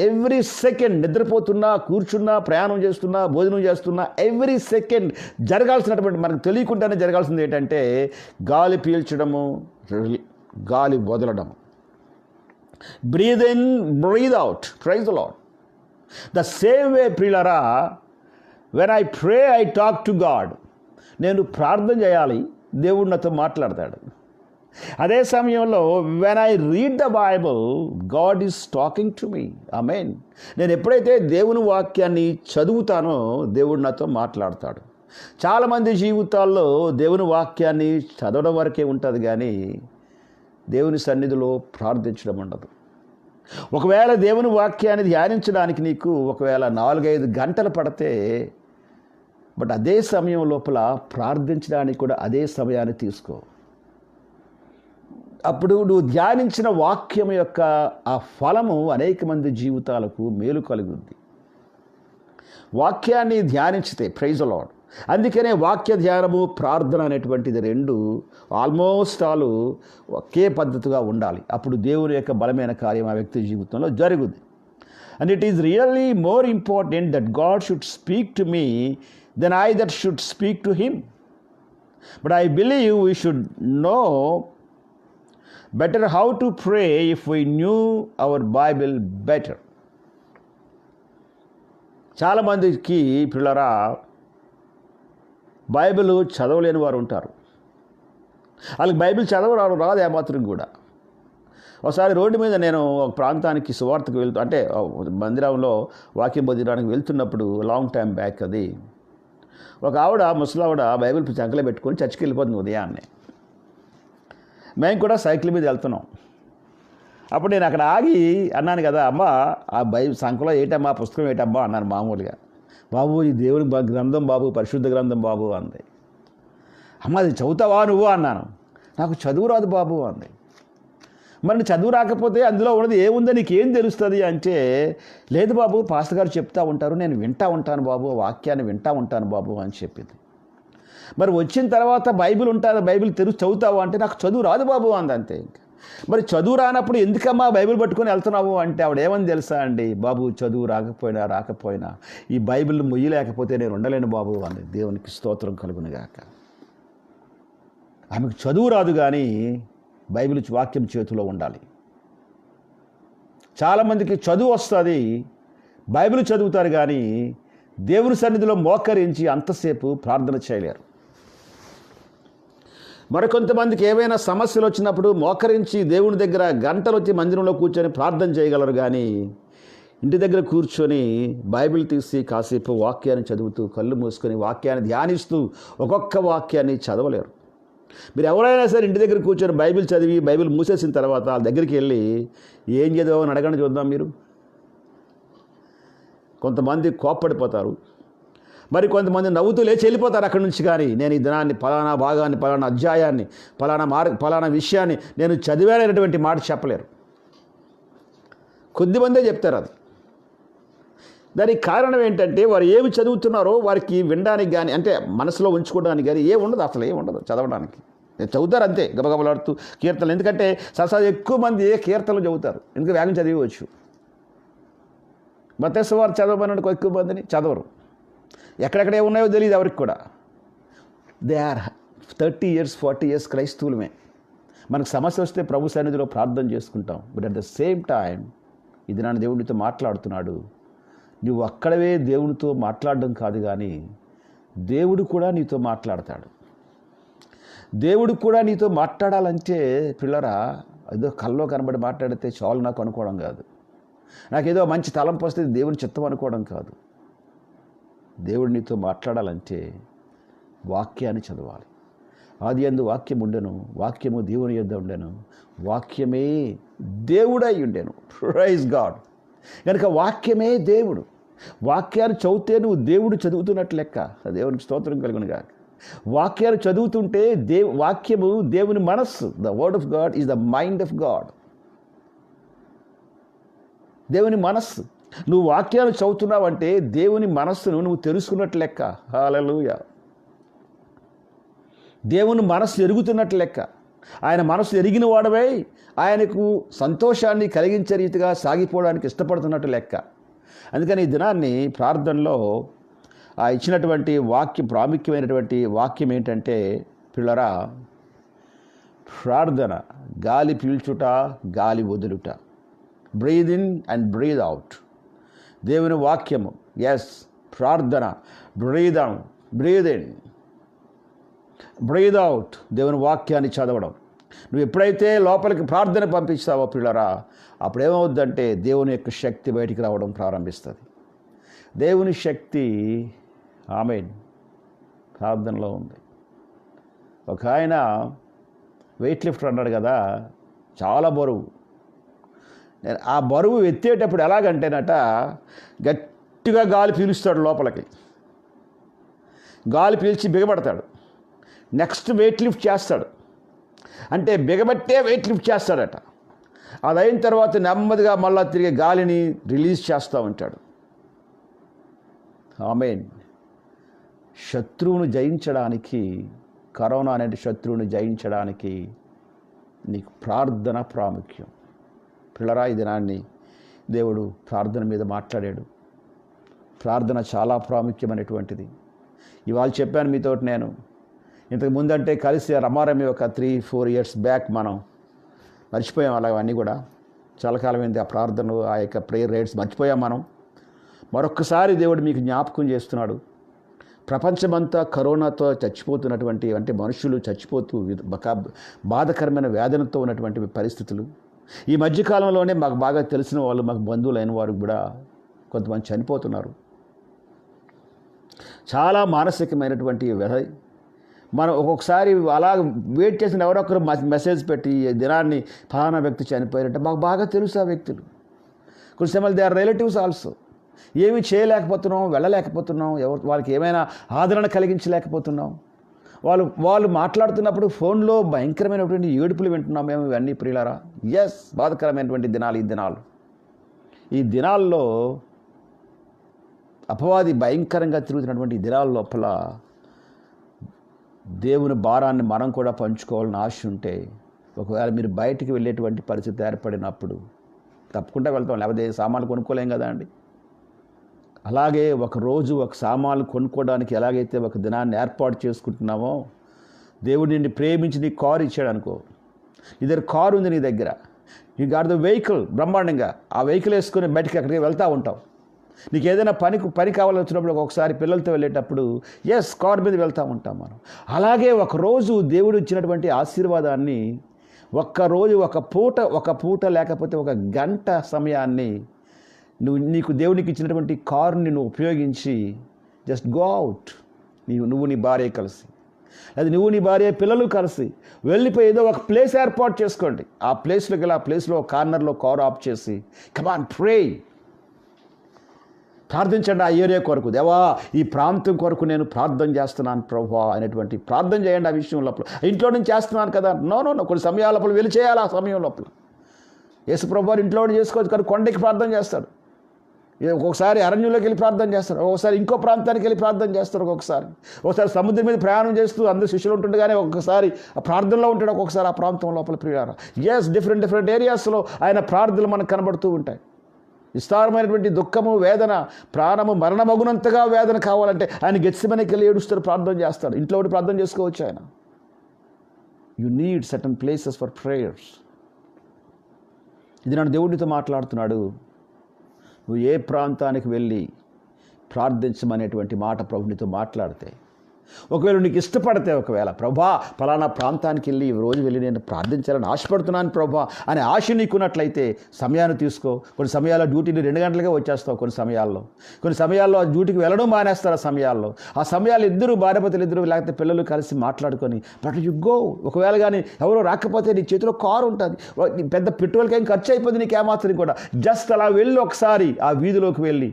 ఎవ్రీ సెకండ్ నిద్రపోతున్నా, కూర్చున్నా, ప్రయాణం చేస్తున్నా, భోజనం చేస్తున్నా, ఎవ్రీ సెకండ్ జరగాల్సినటువంటి, మనకు తెలియకుండానే జరగాల్సింది ఏంటంటే గాలి పీల్చడము, గాలి వదలడము. Breathe in, breathe out. Praise the Lord. The same way ప్రియులారా, when I pray I talk to God. నేను ప్రార్థన చేయాలి, దేవుడు నాతో మాట్లాడతాడు. అదే సమయంలో when I read the Bible God is talking to me. ఆమేన్. నేను ఎప్పుడైతే దేవుని వాక్యాన్ని చదువుతానో దేవుడు నాతో మాట్లాడతాడు. చాలామంది జీవితాల్లో దేవుని వాక్యాన్ని చదవడం వరకే ఉంటుంది, కానీ దేవుని సన్నిధిలో ప్రార్థించడం ఉండదు. ఒకవేళ దేవుని వాక్యాన్ని ధ్యానించడానికి నీకు ఒకవేళ 4-5 గంటలు పడితే, బట్ అదే సమయం లోపల ప్రార్థించడానికి కూడా అదే సమయాన్ని తీసుకో. అప్పుడు నువ్వు ధ్యానించిన వాక్యం యొక్క ఆ ఫలము అనేక మంది జీవితాలకు మేలు కలుగుద్ది. వాక్యాన్ని ధ్యానించితే, ప్రైజ్ ది లార్డ్. అందుకనే వాక్య ధ్యానము, ప్రార్థన అనేటువంటిది రెండు ఆల్మోస్ట్ ఆల్ ఒకే పద్ధతిగా ఉండాలి. అప్పుడు దేవుని యొక్క బలమైన కార్యం ఆ వ్యక్తి జీవితంలో జరుగుద్ది. And it is really more important that God should speak to me then I that should speak to him. But I believe we should know better how to pray if we knew our Bible better. చాలామందికి పిల్లరా Bible చదవలేని వారు ఉంటారు. వాళ్ళకి Bible చదవరాదు, రాదు ఏమాత్రం కూడా. ఒకసారి road మీద నేను ఒక ప్రాంతానికి సువార్తకు అంటే మందిరంలో వాక్యం బోధించడానికి వెళ్తున్నప్పుడు, లాంగ్ టైం బ్యాక్ అది, ఒక ఆవిడ, ముసలావిడ బైబిల్ చంకలో పెట్టుకొని చర్చికి వెళ్ళిపోతుంది ఉదయాన్నే. మేము కూడా సైకిల్ మీద వెళ్తున్నాం. అప్పుడు నేను అక్కడ ఆగి అన్నాను కదా, అమ్మ ఆ సంఖలో ఏటమ్మా, పుస్తకం ఏటమ్మా అన్నాను మామూలుగా. బాబు ఈ దేవుని గ్రంథం బాబు, పరిశుద్ధ గ్రంథం బాబు అంది. అమ్మ అది చదువుతావా నువ్వు అన్నాను. నాకు చదువు రాదు బాబు అంది. మరి చదువు రాకపోతే అందులో ఉన్నది ఏముందో నీకేం తెలుస్తుంది అంటే, లేదు బాబు పాస్టర్ గారు చెప్తా ఉంటారు, నేను వింటా ఉంటాను బాబు, వాక్యాన్ని వింటా ఉంటాను బాబు అని చెప్పింది. మరి వచ్చిన తర్వాత బైబిల్ ఉంటుంది, బైబిల్ తెరిచి చదువుతావు అంటే, నాకు చదువు రాదు బాబు అంది. అంతే. మరి చదువు రానప్పుడు ఎందుకమ్మా బైబిల్ పట్టుకొని వెళ్తున్నావు అంటే, ఆవిడ ఏమని తెలుసా అండి, బాబు చదువు రాకపోయినా ఈ బైబిల్ మొయ్యలేకపోతే నేను ఉండలేను బాబు అంది. దేవునికి స్తోత్రం కలుగునుగాక. ఆమెకు చదువు రాదు, కానీ బైబిల్ వాక్యం చేతిలో ఉండాలి. చాలామందికి చదువు వస్తుంది, బైబిల్ చదువుతారు, కానీ దేవుని సన్నిధిలో మోకరించి అంతసేపు ప్రార్థన చేయలేరు. మరికొంతమందికి ఏవైనా సమస్యలు వచ్చినప్పుడు మోకరించి దేవుని దగ్గర గంటలు వచ్చి మందిరంలో కూర్చొని ప్రార్థన చేయగలరు, కానీ ఇంటి దగ్గర కూర్చొని బైబిల్ తీసి కాసేపు వాక్యాన్ని చదువుతూ, కళ్ళు మూసుకొని వాక్యాన్ని ధ్యానిస్తూ ఒక్కొక్క వాక్యాన్ని చదవలేరు. మీరు ఎవరైనా సరే ఇంటి దగ్గర కూర్చొని బైబిల్ చదివి బైబిల్ మూసేసిన తర్వాత వాళ్ళ దగ్గరికి వెళ్ళి ఏం చదవని అడగండి చూద్దాం మీరు. కొంతమంది కోప్పడిపోతారు, మరి కొంతమంది నవ్వుతూ లేచి వెళ్ళిపోతారు అక్కడి నుంచి. కానీ నేను ఈ దినాన్ని, ఫలానా భాగాన్ని, ఫలానా అధ్యాయాన్ని, ఫలానా విషయాన్ని నేను చదివాననేటువంటి మాట చెప్పలేరు. కొద్దిమందే చెప్తారు అది. దానికి కారణం ఏంటంటే వారు ఏమి చదువుతున్నారో వారికి వినడానికి కానీ, అంటే మనసులో ఉంచుకోవడానికి కానీ ఏముండదు, అసలు ఏముండదు చదవడానికి. చదువుతారు అంతే గబగబలాడుతూ కీర్తనలు. ఎందుకంటే సరసా ఎక్కువ మంది కీర్తనలు చదువుతారు, ఎందుకంటే వేగం చదివచ్చు. మత్తయి సువార్త చదవమన్నాడు ఎక్కువ మందిని చదవరు. ఎక్కడెక్కడ ఉన్నాయో తెలియదు ఎవరికి కూడా. దే ఆర్ 30 years 40 years క్రైస్తవులమే. మనకు సమస్య వస్తే ప్రభు సన్నిధిలో ప్రార్థన చేసుకుంటాం. But at the same time ఇది నన్ను దేవుడితో మాట్లాడుతున్నాడు. నువ్వు అక్కడవే దేవునితో మాట్లాడడం కాదు, కానీ దేవుడు కూడా నీతో మాట్లాడతాడు. దేవుడు కూడా నీతో మాట్లాడాలంటే పిల్లరా ఏదో కల్లో కనబడి మాట్లాడితే చాలు నాకు అనుకోవడం కాదు. నాకేదో మంచి తలంపు వస్తే దేవుని చిత్తం అనుకోవడం కాదు. దేవుడు నీతో మాట్లాడాలంటే వాక్యాన్ని చదవాలి. ఆది యందు వాక్యం ఉండెను, వాక్యము దేవుని యొద్ద ఉండెను, వాక్యమే దేవుడై ఉండెను. Praise God. కనుక వాక్యమే దేవుడు. వాక్యాన్ని చదివితే నువ్వు దేవుడు చదువుతున్నట్లు లెక్క. దేవునికి స్తోత్రం కలుగునుగా. వాక్యాన్ని చదువుతుంటే వాక్యము దేవుని మనస్సు. The word of God is the mind of God. దేవుని మనస్సు. నువ్వు వాక్యాన్ని చదువుతున్నావంటే దేవుని మనస్సును నువ్వు తెలుసుకున్నట్లు లెక్క. హల్లెలూయా. దేవుని మనస్సు ఎరుగుతున్నట్లు లెక్క. ఆయన మనస్సు ఎరిగిన వాడవై ఆయనకు సంతోషాన్ని కలిగించే రీతిగా సాగిపోవడానికి ఇష్టపడుతున్నట్టు లెక్క. అందుకని ఈ దినాన్ని ప్రార్థనలో ఇచ్చినటువంటి వాక్యం, ప్రాముఖ్యమైనటువంటి వాక్యం ఏంటంటే పిల్లరా, ప్రార్థన గాలి పీల్చుట, గాలి వదులుట. Breathe in and breathe out. దేవుని వాక్యము. ఎస్, ప్రార్థన. Breathe out, breathe in, breathe out. దేవుని వాక్యాన్ని చదవడం. నువ్వు ఎప్పుడైతే లోపలికి ప్రార్థన పంపిస్తావో పిల్లరా, అప్పుడేమవుద్దంటే దేవుని యొక్క శక్తి బయటికి రావడం ప్రారంభిస్తుంది. దేవుని శక్తి ఆమేన్ ప్రార్థనలో ఉంది. ఒక ఆయన వెయిట్ లిఫ్టర్ అన్నాడు కదా, చాలా బరువు. నేను ఆ బరువు ఎత్తేటప్పుడు ఎలాగంటేనట, గట్టిగా గాలి పీలుస్తాడు లోపలికి. గాలి పీల్చి బిగబడతాడు. నెక్స్ట్ వెయిట్ లిఫ్ట్ చేస్తాడు. అంటే బిగబట్టే వెయిట్ లిఫ్ట్ చేస్తాడట. అది అయిన తర్వాత నెమ్మదిగా మళ్ళా తిరిగి గాలిని రిలీజ్ చేస్తూ ఉంటాడు. ఆమేన్. శత్రువును జయించడానికి, కరోనా అనే శత్రువుని జయించడానికి నీకు ప్రార్థన ప్రాముఖ్యం. పిల్లరా, ఈ దినాన్ని దేవుడు ప్రార్థన మీద మాట్లాడాడు. ప్రార్థన చాలా ప్రాముఖ్యమైనటువంటిది. ఇవాళ చెప్పాను మీతోటి. నేను ఇంతకు ముందంటే కలిసి రమారమి ఒక 3-4 years బ్యాక్ మనం మర్చిపోయాం. అలాగవన్నీ కూడా చాలా కాలమైంది. ఆ ప్రార్థనలు, ఆ యొక్క ప్రేయర్ రేట్స్ మర్చిపోయాం మనం. మరొక్కసారి దేవుడు మీకు జ్ఞాపకం చేస్తున్నాడు. ప్రపంచమంతా కరోనాతో చచ్చిపోతున్నటువంటి, అంటే మనుషులు చచ్చిపోతూ బాధకరమైన వేదనతో ఉన్నటువంటి పరిస్థితులు. ఈ మధ్యకాలంలోనే మాకు బాగా తెలిసిన వాళ్ళు, మాకు బంధువులైన వారు కూడా కొంతమంది చనిపోతున్నారు. చాలా మానసికమైనటువంటి వ్యధ. మనం ఒక్కొక్కసారి అలా వెయిట్ చేసిన ఎవరొకరు మెసేజ్ పెట్టి దినాన్ని ఫలానా వ్యక్తి చనిపోయారంటే మాకు బాగా తెలుసు ఆ వ్యక్తులు. కొంచెం దే ఆర్ రిలేటివ్స్ ఆల్సో. ఏమీ చేయలేకపోతున్నాం, వెళ్ళలేకపోతున్నాం, వాళ్ళకి ఏమైనా ఆదరణ కలిగించలేకపోతున్నాం. వాళ్ళు మాట్లాడుతున్నప్పుడు ఫోన్లో భయంకరమైనటువంటి ఏడుపులు వింటున్నాం మేము. ఇవన్నీ ప్రియులారా, ఎస్, బాధకరమైనటువంటి దినాలు ఈ దినాలు. ఈ దినాల్లో అపవాది భయంకరంగా తిరుగుతున్నటువంటి ఈ దినాల లోపల దేవుని భారాన్ని మనం కూడా పంచుకోవాలని ఆశ ఉంటే, ఒకవేళ మీరు బయటికి వెళ్ళేటువంటి పరిస్థితి ఏర్పడినప్పుడు తప్పకుండా వెళ్తాం, లేకపోతే సామాన్లు కొనుక్కోలేం కదా అండి. అలాగే ఒకరోజు ఒక సామాన్లు కొనుక్కోవడానికి ఎలాగైతే ఒక దినాన్ని ఏర్పాటు చేసుకుంటున్నామో, దేవుడు నిన్ను ప్రేమించి నీకు కారు ఇచ్చాడు అనుకో. నీ దగ్గర కారు ఉంది, నీ దగ్గర యూ గాట్ ద వెహికల్ బ్రహ్మాండంగా. ఆ వెహికల్ వేసుకొని బయటికి అక్కడికి వెళ్తూ ఉంటావు. నీకు ఏదైనా పని కావాలని వచ్చినప్పుడు ఒకసారి పిల్లలతో వెళ్ళేటప్పుడు ఎస్ కారు మీద వెళ్తూ ఉంటాం మనం. అలాగే ఒకరోజు దేవుడు ఇచ్చినటువంటి ఆశీర్వాదాన్ని, ఒక్కరోజు ఒక పూట లేకపోతే ఒక గంట సమయాన్ని నీకు దేవునికి ఇచ్చినటువంటి కారుని నువ్వు ఉపయోగించి జస్ట్ గో అవుట్. నువ్వు నీ భార్య కలిసి, అది నువ్వు నీ భార్య పిల్లలు కలిసి వెళ్ళిపోయి ఏదో ఒక ప్లేస్ ఏర్పాటు చేసుకోండి. ఆ ప్లేస్లోకి వెళ్ళి ఆ ప్లేస్లో కార్నర్లో కారు ఆఫ్ చేసి కమాన్ ప్రే, ప్రార్థించండి. ఆ ఏరియా కొరకు, దేవా ఈ ప్రాంతం కొరకు నేను ప్రార్థన చేస్తున్నాను ప్రభువా అనేటువంటి ప్రార్థన చేయండి. ఆ విషయం లోపల ఇంట్లో నుంచి చేస్తున్నాను కదా, నో కొన్ని సమయాల లోపల వెళ్ళి చేయాలి. ఆ సమయం లోపల యేసు ప్రభువారు ఇంట్లో చేసుకోవచ్చు, కానీ కొండకి ప్రార్థన చేస్తాడు. ఒక్కొక్కసారి అరణ్యంలోకి వెళ్ళి ప్రార్థన చేస్తారు, ఒక్కొక్కసారి ఇంకో ప్రాంతానికి వెళ్ళి ప్రార్థన చేస్తారు, ఒకసారి సముద్రం మీద ప్రయాణం చేస్తూ అందరూ శిష్యులు ఉంటుండగానే ఒక్కొక్కసారి ఆ ప్రార్థనలో ఉంటాడు, ఒక్కొక్కసారి ఆ ప్రాంతం లోపల ప్రియులారా. ఎస్, డిఫరెంట్ ఏరియాస్లో ఆయన ప్రార్థనలు మనకు కనబడుతూ ఉంటాయి. విస్తారమైనటువంటి దుఃఖము, వేదన, ప్రాణము మరణమగునంతగా వేదన కావాలంటే ఆయన గెత్సెమనేకి వెళ్ళి ఏడుస్తారు, ప్రార్థన చేస్తాడు. ఇంట్లో ఒకటి ప్రార్థన చేసుకోవచ్చు ఆయన. You need certain places for prayers. ఇది నన్ను దేవుడితో మాట్లాడుతున్నాడు. నువ్వు ఏ ప్రాంతానికి వెళ్ళి ప్రార్థించమనేటువంటి మాట ప్రభునితో మాట్లాడితే, ఒకవేళ నీకు ఇష్టపడితే, ఒకవేళ ప్రభా ఫలానా ప్రాంతానికి వెళ్ళి ఈ రోజు వెళ్ళి నేను ప్రార్థించాలని ఆశపడుతున్నాను ప్రభా అనే ఆశ నీకున్నట్లయితే సమయాన్ని తీసుకో. కొన్ని సమయాల్లో డ్యూటీని 2 గంటలకే వచ్చేస్తావు. కొన్ని సమయాల్లో ఆ డ్యూటీకి వెళ్ళడం మానేస్తారు. ఆ సమయాలు ఇద్దరు భార్యాభర్తలు ఇద్దరు లేకపోతే పిల్లలు కలిసి మాట్లాడుకొని బట్ యు గో. ఒకవేళ కానీ ఎవరో రాకపోతే నీ చేతిలో కారు ఉంటుంది, పెద్ద పెట్రోల్కి ఏం ఖర్చు అయిపోతుంది నీకేమాత్రం కూడా. జస్ట్ అలా వెళ్ళి ఒకసారి ఆ వీధిలోకి వెళ్ళి,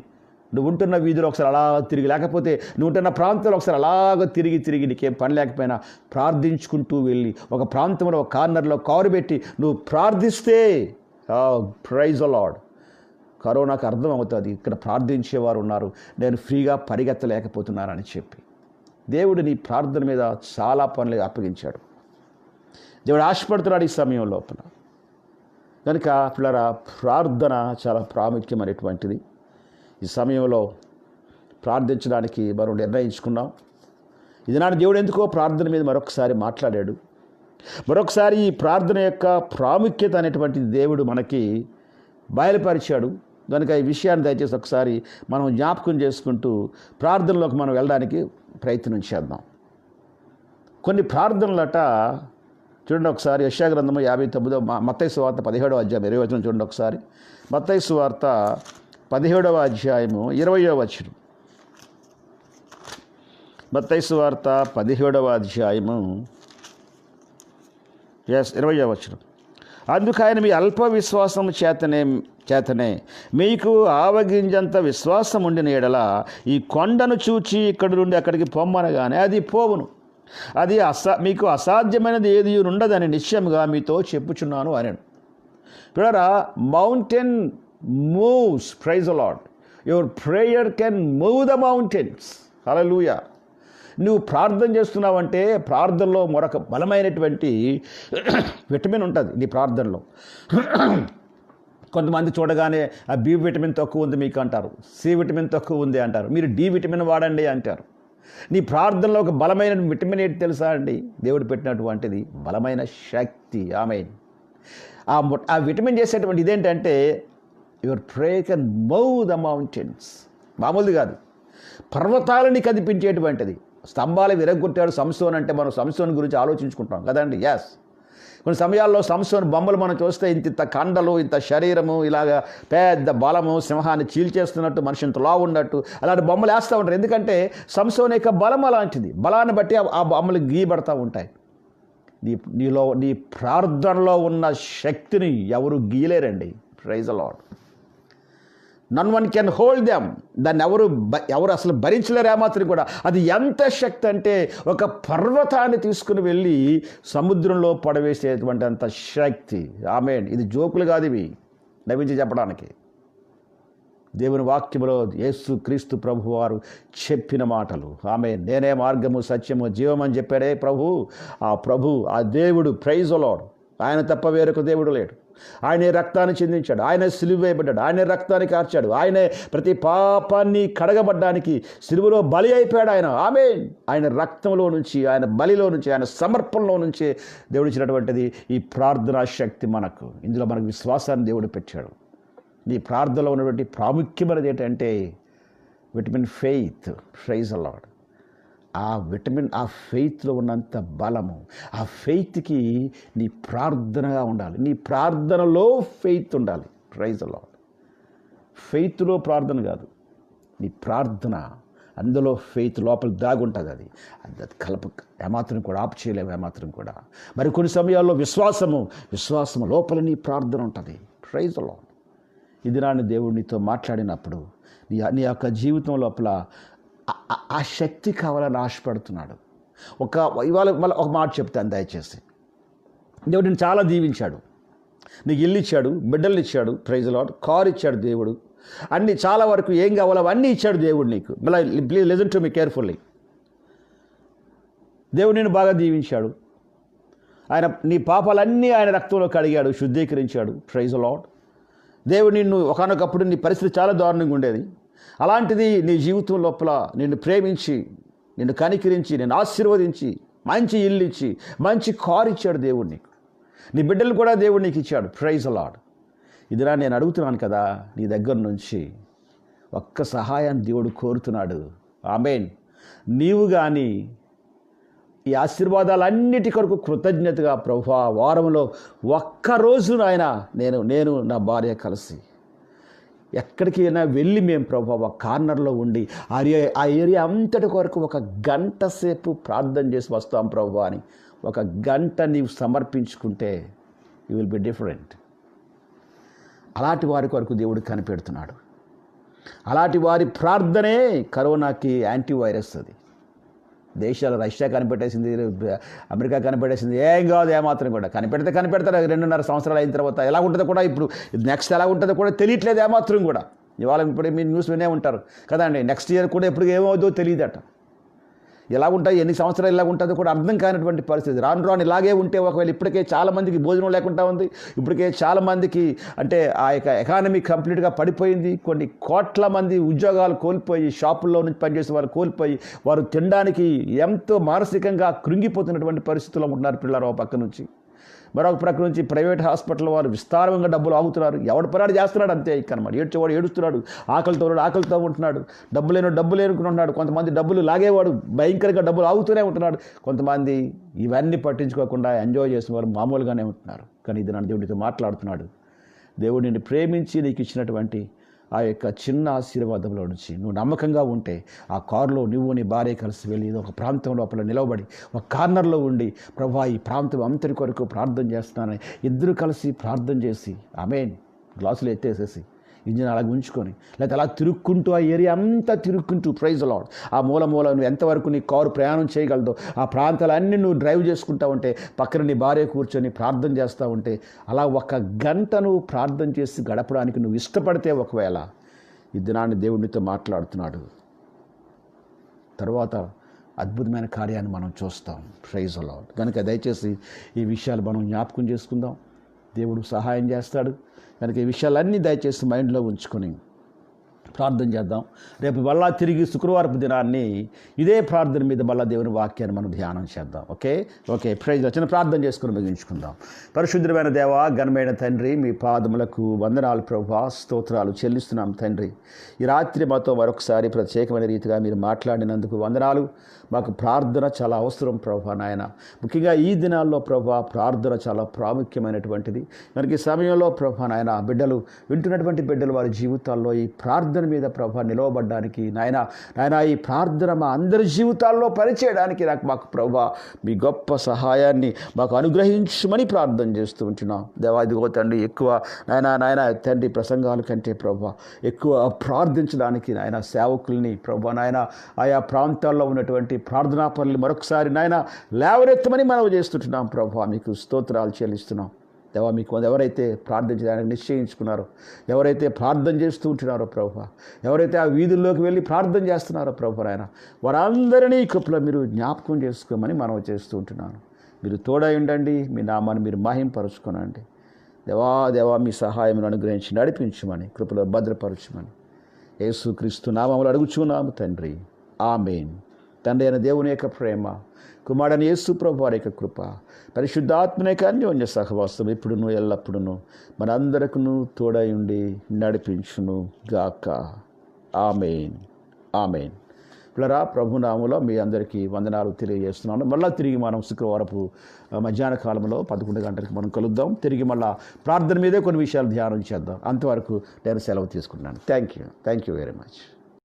నువ్వు ఉంటున్న వీధిలో ఒకసారి అలా తిరిగి, లేకపోతే నువ్వు ఉంటున్న ప్రాంతంలో ఒకసారి అలాగ తిరిగి నీకేం పని లేకపోయినా ప్రార్థించుకుంటూ వెళ్ళి ఒక ప్రాంతంలో ఒక కార్నర్లో కారు పెట్టి నువ్వు ప్రార్థిస్తే, ప్రైజ్ ద లార్డ్, కరోనాకు అర్థం అవుతుంది ఇక్కడ ప్రార్థించేవారు ఉన్నారు, నేను ఫ్రీగా పరిగెత్తలేకపోతున్నానని చెప్పి. దేవుడు నీ ప్రార్థన మీద చాలా పనులు అప్పగించాడు. దేవుడు ఆశపడుతున్నాడు ఈ సమయం లోపల. కనుక పిల్లరా, ప్రార్థన చాలా ప్రాముఖ్యమైనటువంటిది. ఈ సమయంలో ప్రార్థించడానికి మనం నిర్ణయించుకున్నాం. ఇది నాడు దేవుడు ఎందుకో ప్రార్థన మీద మరొకసారి మాట్లాడాడు. మరొకసారి ఈ ప్రార్థన యొక్క ప్రాముఖ్యత అనేటువంటి దేవుడు మనకి బయలుపరిచాడు. కనుక ఈ విషయాన్ని దయచేసి ఒకసారి మనం జ్ఞాపకం చేసుకుంటూ ప్రార్థనలోకి మనం వెళ్ళడానికి ప్రయత్నం చేద్దాం. కొన్ని ప్రార్థనలట చూడండి ఒకసారి. యెషయా గ్రంథము 59, మత్తయి సువార్త 17వ అధ్యాయం 20వ వచనం చూడండి ఒకసారి. మత్తయి సువార్త 17వ అధ్యాయము 20వ వచనం. మత్తయి సువార్త 17వ అధ్యాయము 20వ వచనం. అందుకు ఆయన మీ అల్ప విశ్వాసము చేతనే మీకు ఆవగింజంత విశ్వాసం ఉండిన ఎడల ఈ కొండను చూచి ఇక్కడి నుండి అక్కడికి పొమ్మనగానే అది పోవును. అది మీకు అసాధ్యమైనది ఏది ఉండదని నిశ్చయముగా మీతో చెప్పుచున్నాను అనెను. చూడరా, mountain moves, praise the Lord. Your prayer can move the mountains. Hallelujah. నువ్వు ప్రార్థన చేస్తున్నావంటే ప్రార్థనలో మరొక బలమైనటువంటి విటమిన్ ఉంటుంది నీ ప్రార్థనలో. కొంతమంది చూడగానే ఆ బి విటమిన్ తక్కువ ఉంది మీకు అంటారు, సి విటమిన్ తక్కువ ఉంది అంటారు, మీరు డి విటమిన్ వాడండి అంటారు. నీ ప్రార్థనలో ఒక బలమైన విటమిన్ ఏంటి తెలుసా అండి? దేవుడు పెట్టినటువంటిది బలమైన శక్తి. ఆమేన్. ఆ విటమిన్ చేసేటువంటి ఇదేంటంటే your prayer can move the mountains. మామూలుది కాదు, పర్వతాలని కదిపించేటువంటిది. స్తంభాలు విరగొట్టాడు సంసోన్ అంటే మనం సంసోన్ గురించి ఆలోచించుకుంటాం కదండి. ఎస్, కొన్ని సమయాల్లో సంసోన్ బొమ్మలు మనం చూస్తే ఇంత కండలు, ఇంత శరీరము, ఇలాగ పెద్ద బలము, సింహాన్ని చీల్చేస్తున్నట్టు, మనిషి ఇంత లావు ఉన్నట్టు అలాంటి బొమ్మలు వేస్తూ ఉంటారు. ఎందుకంటే సంసోన్ యొక్క బలం అలాంటిది. బలాన్ని బట్టి ఆ బొమ్మలు గీయబడతా ఉంటాయి. నీ ప్రార్థనలో ఉన్న శక్తిని ఎవరు గీయలేరండి. Praise the Lord. None one can hold them. దాన్ని ఎవరు అసలు భరించలేరు ఏమాత్రం కూడా. అది ఎంత శక్తి అంటే ఒక పర్వతాన్ని తీసుకుని వెళ్ళి సముద్రంలో పడవేసేటువంటి అంత శక్తి. ఆమేన్. ఇది జోకులు కాదు, ఇవి నవ్వించి చెప్పడానికి. దేవుని వాక్యములో యేసు క్రీస్తు ప్రభు వారు చెప్పిన మాటలు. ఆమేన్. నేనే మార్గము, సత్యము, జీవం అని చెప్పాడే ప్రభు, ఆ దేవుడు, ప్రైజ్ ద లార్డ్. ఆయన తప్ప వేరొక దేవుడు లేడు. ఆయనే రక్తాన్ని చిందించాడు, ఆయనే సిలువ వేయబడ్డాడు, ఆయనే రక్తాన్ని కార్చాడు, ఆయనే ప్రతి పాపాన్ని కడగబడ్డానికి సిలువలో బలి అయిపోయాడు ఆయన. ఆమేన్. ఆయన రక్తంలో నుంచి, ఆయన బలిలో నుంచి, ఆయన సమర్పణలో నుంచి దేవుడు ఇచ్చినటువంటిది ఈ ప్రార్థనా శక్తి మనకు. ఇందులో మనకు విశ్వాసాన్ని దేవుడు పెట్టాడు. ఈ ప్రార్థనలో ఉన్నటువంటి ప్రాముఖ్యమైనది ఏంటంటే vitamin faith. Praise the Lord. ఆ ఫెయిత్లో ఉన్నంత బలము, ఆ ఫెయిత్కి నీ ప్రార్థనగా ఉండాలి. నీ ప్రార్థనలో ఫెయిత్ ఉండాలి. Praise the lord. ఫెయిత్లో ప్రార్థన కాదు, నీ ప్రార్థన, అందులో ఫెయిత్ లోపల దాగుంటుంది. అది ఏమాత్రం కూడా ఆపు చేయలేము, ఏమాత్రం కూడా. మరి కొన్ని సమయాల్లో విశ్వాసము లోపల నీ ప్రార్థన ఉంటుంది. Praise the Lord. ఇది నాన్న దేవుడు నీతో మాట్లాడినప్పుడు నీ యొక్క జీవితం లోపల ఆ శక్తి కావాలని ఆశపడుతున్నాడు. ఇవాళ మళ్ళీ ఒక మాట చెప్తాను దయచేసి. దేవుడు నేను చాలా దీవించాడు. నీకు ఇల్లు ఇచ్చాడు, బిడ్డలు ఇచ్చాడు, ప్రైజ్ ద లార్డ్, కారు ఇచ్చాడు దేవుడు, అన్నీ చాలా వరకు ఏం కావాలో అవన్నీ ఇచ్చాడు దేవుడు నీకు. మళ్ళీ please listen to me carefully. దేవుడు నేను బాగా దీవించాడు. నీ పాపాలన్నీ ఆయన రక్తంలో కడిగాడు, శుద్ధీకరించాడు. Praise the Lord. దేవుడు నిన్ను ఒకానొకప్పుడు నీ పరిస్థితి చాలా దారుణంగా ఉండేది. అలాంటిది నీ జీవితం లోపల నిన్ను ప్రేమించి, నిన్ను కనికరించి, నిన్ను ఆశీర్వదించి, మంచి ఇల్లు ఇచ్చి, మంచి కారు ఇచ్చాడు దేవుడు నీకు. నీ బిడ్డలు కూడా దేవుడు నీకు ఇచ్చాడు. Praise the Lord. ఇదిరా నేను అడుగుతున్నాను కదా, నీ దగ్గర నుంచి ఒక్క సహాయాన్ని దేవుడు కోరుతున్నాడు. ఆమేన్. నీవు కానీ ఈ ఆశీర్వాదాలన్నిటి కొరకు కృతజ్ఞతగా, ప్రభువా వారంలో ఒక్కరోజు నాయన నేను నా భార్య కలిసి ఎక్కడికైనా వెళ్ళి మేము ప్రభువా ఒక కార్నర్లో ఉండి ఆ ఏరియా అంతటి కొరకు ఒక గంట సేపు ప్రార్థన చేసి వస్తాం ప్రభువా అని ఒక గంట నీవు సమర్పించుకుంటే యూ విల్ బి డిఫరెంట్. అలాంటి వారి కొరకు దేవుడు కనిపెడుతున్నాడు. అలాంటి వారి ప్రార్థనే కరోనాకి యాంటీవైరస్. అది దేశాలు రష్యా కనిపెట్టేసింది, అమెరికా కనిపెట్టేసింది, ఏం కాదు ఏమాత్రం కూడా. కనిపెడతారు 2.5 సంవత్సరాలు అయిన తర్వాత. ఎలా ఉంటుందో కూడా ఇప్పుడు నెక్స్ట్ ఎలా ఉంటుందో కూడా తెలియట్లేదు ఏమాత్రం కూడా. ఇవాళ ఇప్పుడు మీరు న్యూస్ వినే ఉంటారు కదండి, నెక్స్ట్ ఇయర్ కూడా ఎప్పుడు ఏమవుతుందో తెలియదట. ఎలా ఉంటాయి, ఎన్ని సంవత్సరాలు ఎలా ఉంటుందో కూడా అర్థం కానిటువంటి పరిస్థితి. రాను ఇలాగే ఉంటే ఒకవేళ ఇప్పటికే చాలామందికి భోజనం లేకుండా ఉంది. ఇప్పటికే చాలామందికి అంటే ఆ యొక్క ఎకానమీ కంప్లీట్గా పడిపోయింది. కొన్ని కోట్ల మంది ఉద్యోగాలు కోల్పోయి, షాపుల్లో నుంచి పనిచేసే వారు కోల్పోయి, వారు తినడానికి ఎంతో మానసికంగా కృంగిపోతున్నటువంటి పరిస్థితుల్లో ఉంటున్నారు పిల్లలు. ఒక పక్క నుంచి మరొక ప్రక్క నుంచి ప్రైవేట్ హాస్పిటల్ వారు విస్తారంగా డబ్బులు ఆగుతున్నారు. ఎవడు పరాడు చేస్తున్నాడు అంతే. ఇక్కడమాట ఏడ్చేవాడు ఏడుస్తున్నాడు, ఆకలితో ఉంటున్నాడు, డబ్బు లేనుకుంటున్నాడు. కొంతమంది డబ్బులు లాగేవాడు భయంకరంగా డబ్బులు ఆగుతూనే ఉంటున్నాడు. కొంతమంది ఇవన్నీ పట్టించుకోకుండా ఎంజాయ్ చేసిన వారు మామూలుగానే ఉంటున్నారు. కానీ ఇది నన్ను దేవుడితో మాట్లాడుతున్నాడు. దేవుడు నిన్ను ప్రేమించి నీకు ఇచ్చినటువంటి ఆ యొక్క చిన్న ఆశీర్వాదంలో నుంచి నువ్వు నమ్మకంగా ఉంటే ఆ కారులో నువ్వు నీ భార్య కలిసి వెళ్ళి ఒక ప్రాంతం లోపల నిలవబడి ఒక కార్నర్లో ఉండి, ప్రభువా ఈ ప్రాంతం అంతటి కొరకు ప్రార్థన చేస్తున్నానని ఇద్దరు కలిసి ప్రార్థన చేసి, ఆమేన్, గ్లాసులు ఎత్తేసేసి ఇంజిన్ అలాగ ఉంచుకొని, లేకపోతే అలా తిరుక్కుంటూ ఆ ఏరియా అంతా తిరుక్కుంటూ, ప్రైజ్ ది లార్డ్, ఆ మూల నువ్వు ఎంతవరకు నీ కారు ప్రయాణం చేయగలదో ఆ ప్రాంతాలన్నీ నువ్వు డ్రైవ్ చేసుకుంటూ ఉంటే, పక్కన నీ భార్య కూర్చొని ప్రార్థన చేస్తూ ఉంటే, అలా ఒక గంట నువ్వు ప్రార్థన చేసి గడపడానికి నువ్వు ఇష్టపడితే ఒకవేళ ఈ దినాన్ని దేవుడితో మాట్లాడుతున్నాడు. తర్వాత అద్భుతమైన కార్యాన్ని మనం చూస్తాం. Praise the Lord. కనుక దయచేసి ఈ విషయాలు మనం జ్ఞాపకం చేసుకుందాం. దేవుడు సహాయం చేస్తాడు. కనుక ఈ విషయాలన్నీ దయచేసి మైండ్లో ఉంచుకొని ప్రార్థన చేద్దాం. రేపు మళ్ళా తిరిగి శుక్రవారపు దినాన్ని ఇదే ప్రార్థన మీద మళ్ళా దేవుని వాక్యాన్ని మనం ధ్యానం చేద్దాం. Okay praise. చిన్న ప్రార్థన చేసుకుని ముగించుకుందాం. పరిశుద్ధమైన దేవా, ఘనమైన తండ్రి, మీ పాదములకు వందనాలు ప్రభువా, స్తోత్రాలు చెల్లిస్తున్నాం తండ్రి. ఈ రాత్రి మాతో మరొకసారి ప్రత్యేకమైన రీతిగా మీరు మాట్లాడినందుకు వందనాలు. మాకు ప్రార్థన చాలా అవసరం ప్రభువా నాయన. ముఖ్యంగా ఈ దినాల్లో ప్రభువా ప్రార్థన చాలా ప్రాముఖ్యమైనటువంటిది. మనకి ఈ సమయంలో ప్రభువా నాయన వింటున్నటువంటి బిడ్డలు వారి జీవితాల్లో ఈ ప్రార్థన మీద ప్రభువా నిలవబడ్డానికి నాయన ఈ ప్రార్థన మా అందరి జీవితాల్లో పనిచేయడానికి మాకు ప్రభువా మీ గొప్ప సహాయాన్ని మాకు అనుగ్రహించమని ప్రార్థన చేస్తూ ఉంటున్నాం. దేవా ఇదిగో తండ్రి, ఎక్కువ నాయన తండ్రి ప్రసంగాల కంటే ప్రభువా ఎక్కువ ప్రార్థించడానికి నాయన సేవకుల్ని ప్రభువా నాయన ఆయా ప్రాంతాల్లో ఉన్నటువంటి ప్రార్థనా పనులు మరొకసారి నాయన లేవనెత్తమని మనం చేస్తుంటున్నాం ప్రభువా. మీకు స్తోత్రాలు చెల్లిస్తున్నాం. దేవా, మీకు ఎవరైతే ప్రార్థించడానికి నిశ్చయించుకున్నారో, ఎవరైతే ప్రార్థన చేస్తూ ఉంటున్నారో ప్రభువా, ఎవరైతే ఆ వీధుల్లోకి వెళ్ళి ప్రార్థన చేస్తున్నారో ప్రభువా నాయన, వారందరినీ కృపలో మీరు జ్ఞాపకం చేసుకోమని మనం చేస్తూ ఉంటున్నాను. మీరు తోడై ఉండండి, మీ నామాన్ని మీరు మహింపరుచుకోనండి. దేవా మీ సహాయం అనుగ్రహించి నడిపించమని, కృపలో భద్రపరచమని యేసుక్రీస్తు నామములో అడుగుచున్నాము తండ్రి. ఆమేన్. తండ్రి అయిన దేవుని యొక్క ప్రేమ, కుమారుడైన యేసు ప్రభు వారి యొక్క కృప, పరిశుద్ధాత్మ యొక్క అన్యోన్య సహవాసం ఇప్పుడును ఎల్లప్పుడును మనందరికీ తోడై ఉండి నడిపించును గాక. ఆమేన్. పిల్లరా, ప్రభునామములో మీ అందరికీ వందనాలు తెలియజేస్తున్నాను. మళ్ళీ తిరిగి మనం శుక్రవారపు మధ్యాహ్న కాలంలో 11 గంటలకు మనం కలుద్దాం. తిరిగి మళ్ళీ ప్రార్థన మీదే కొన్ని విషయాలు ధ్యానం చేద్దాం. అంతవరకు నేను సెలవు తీసుకుంటున్నాను. Thank you very much.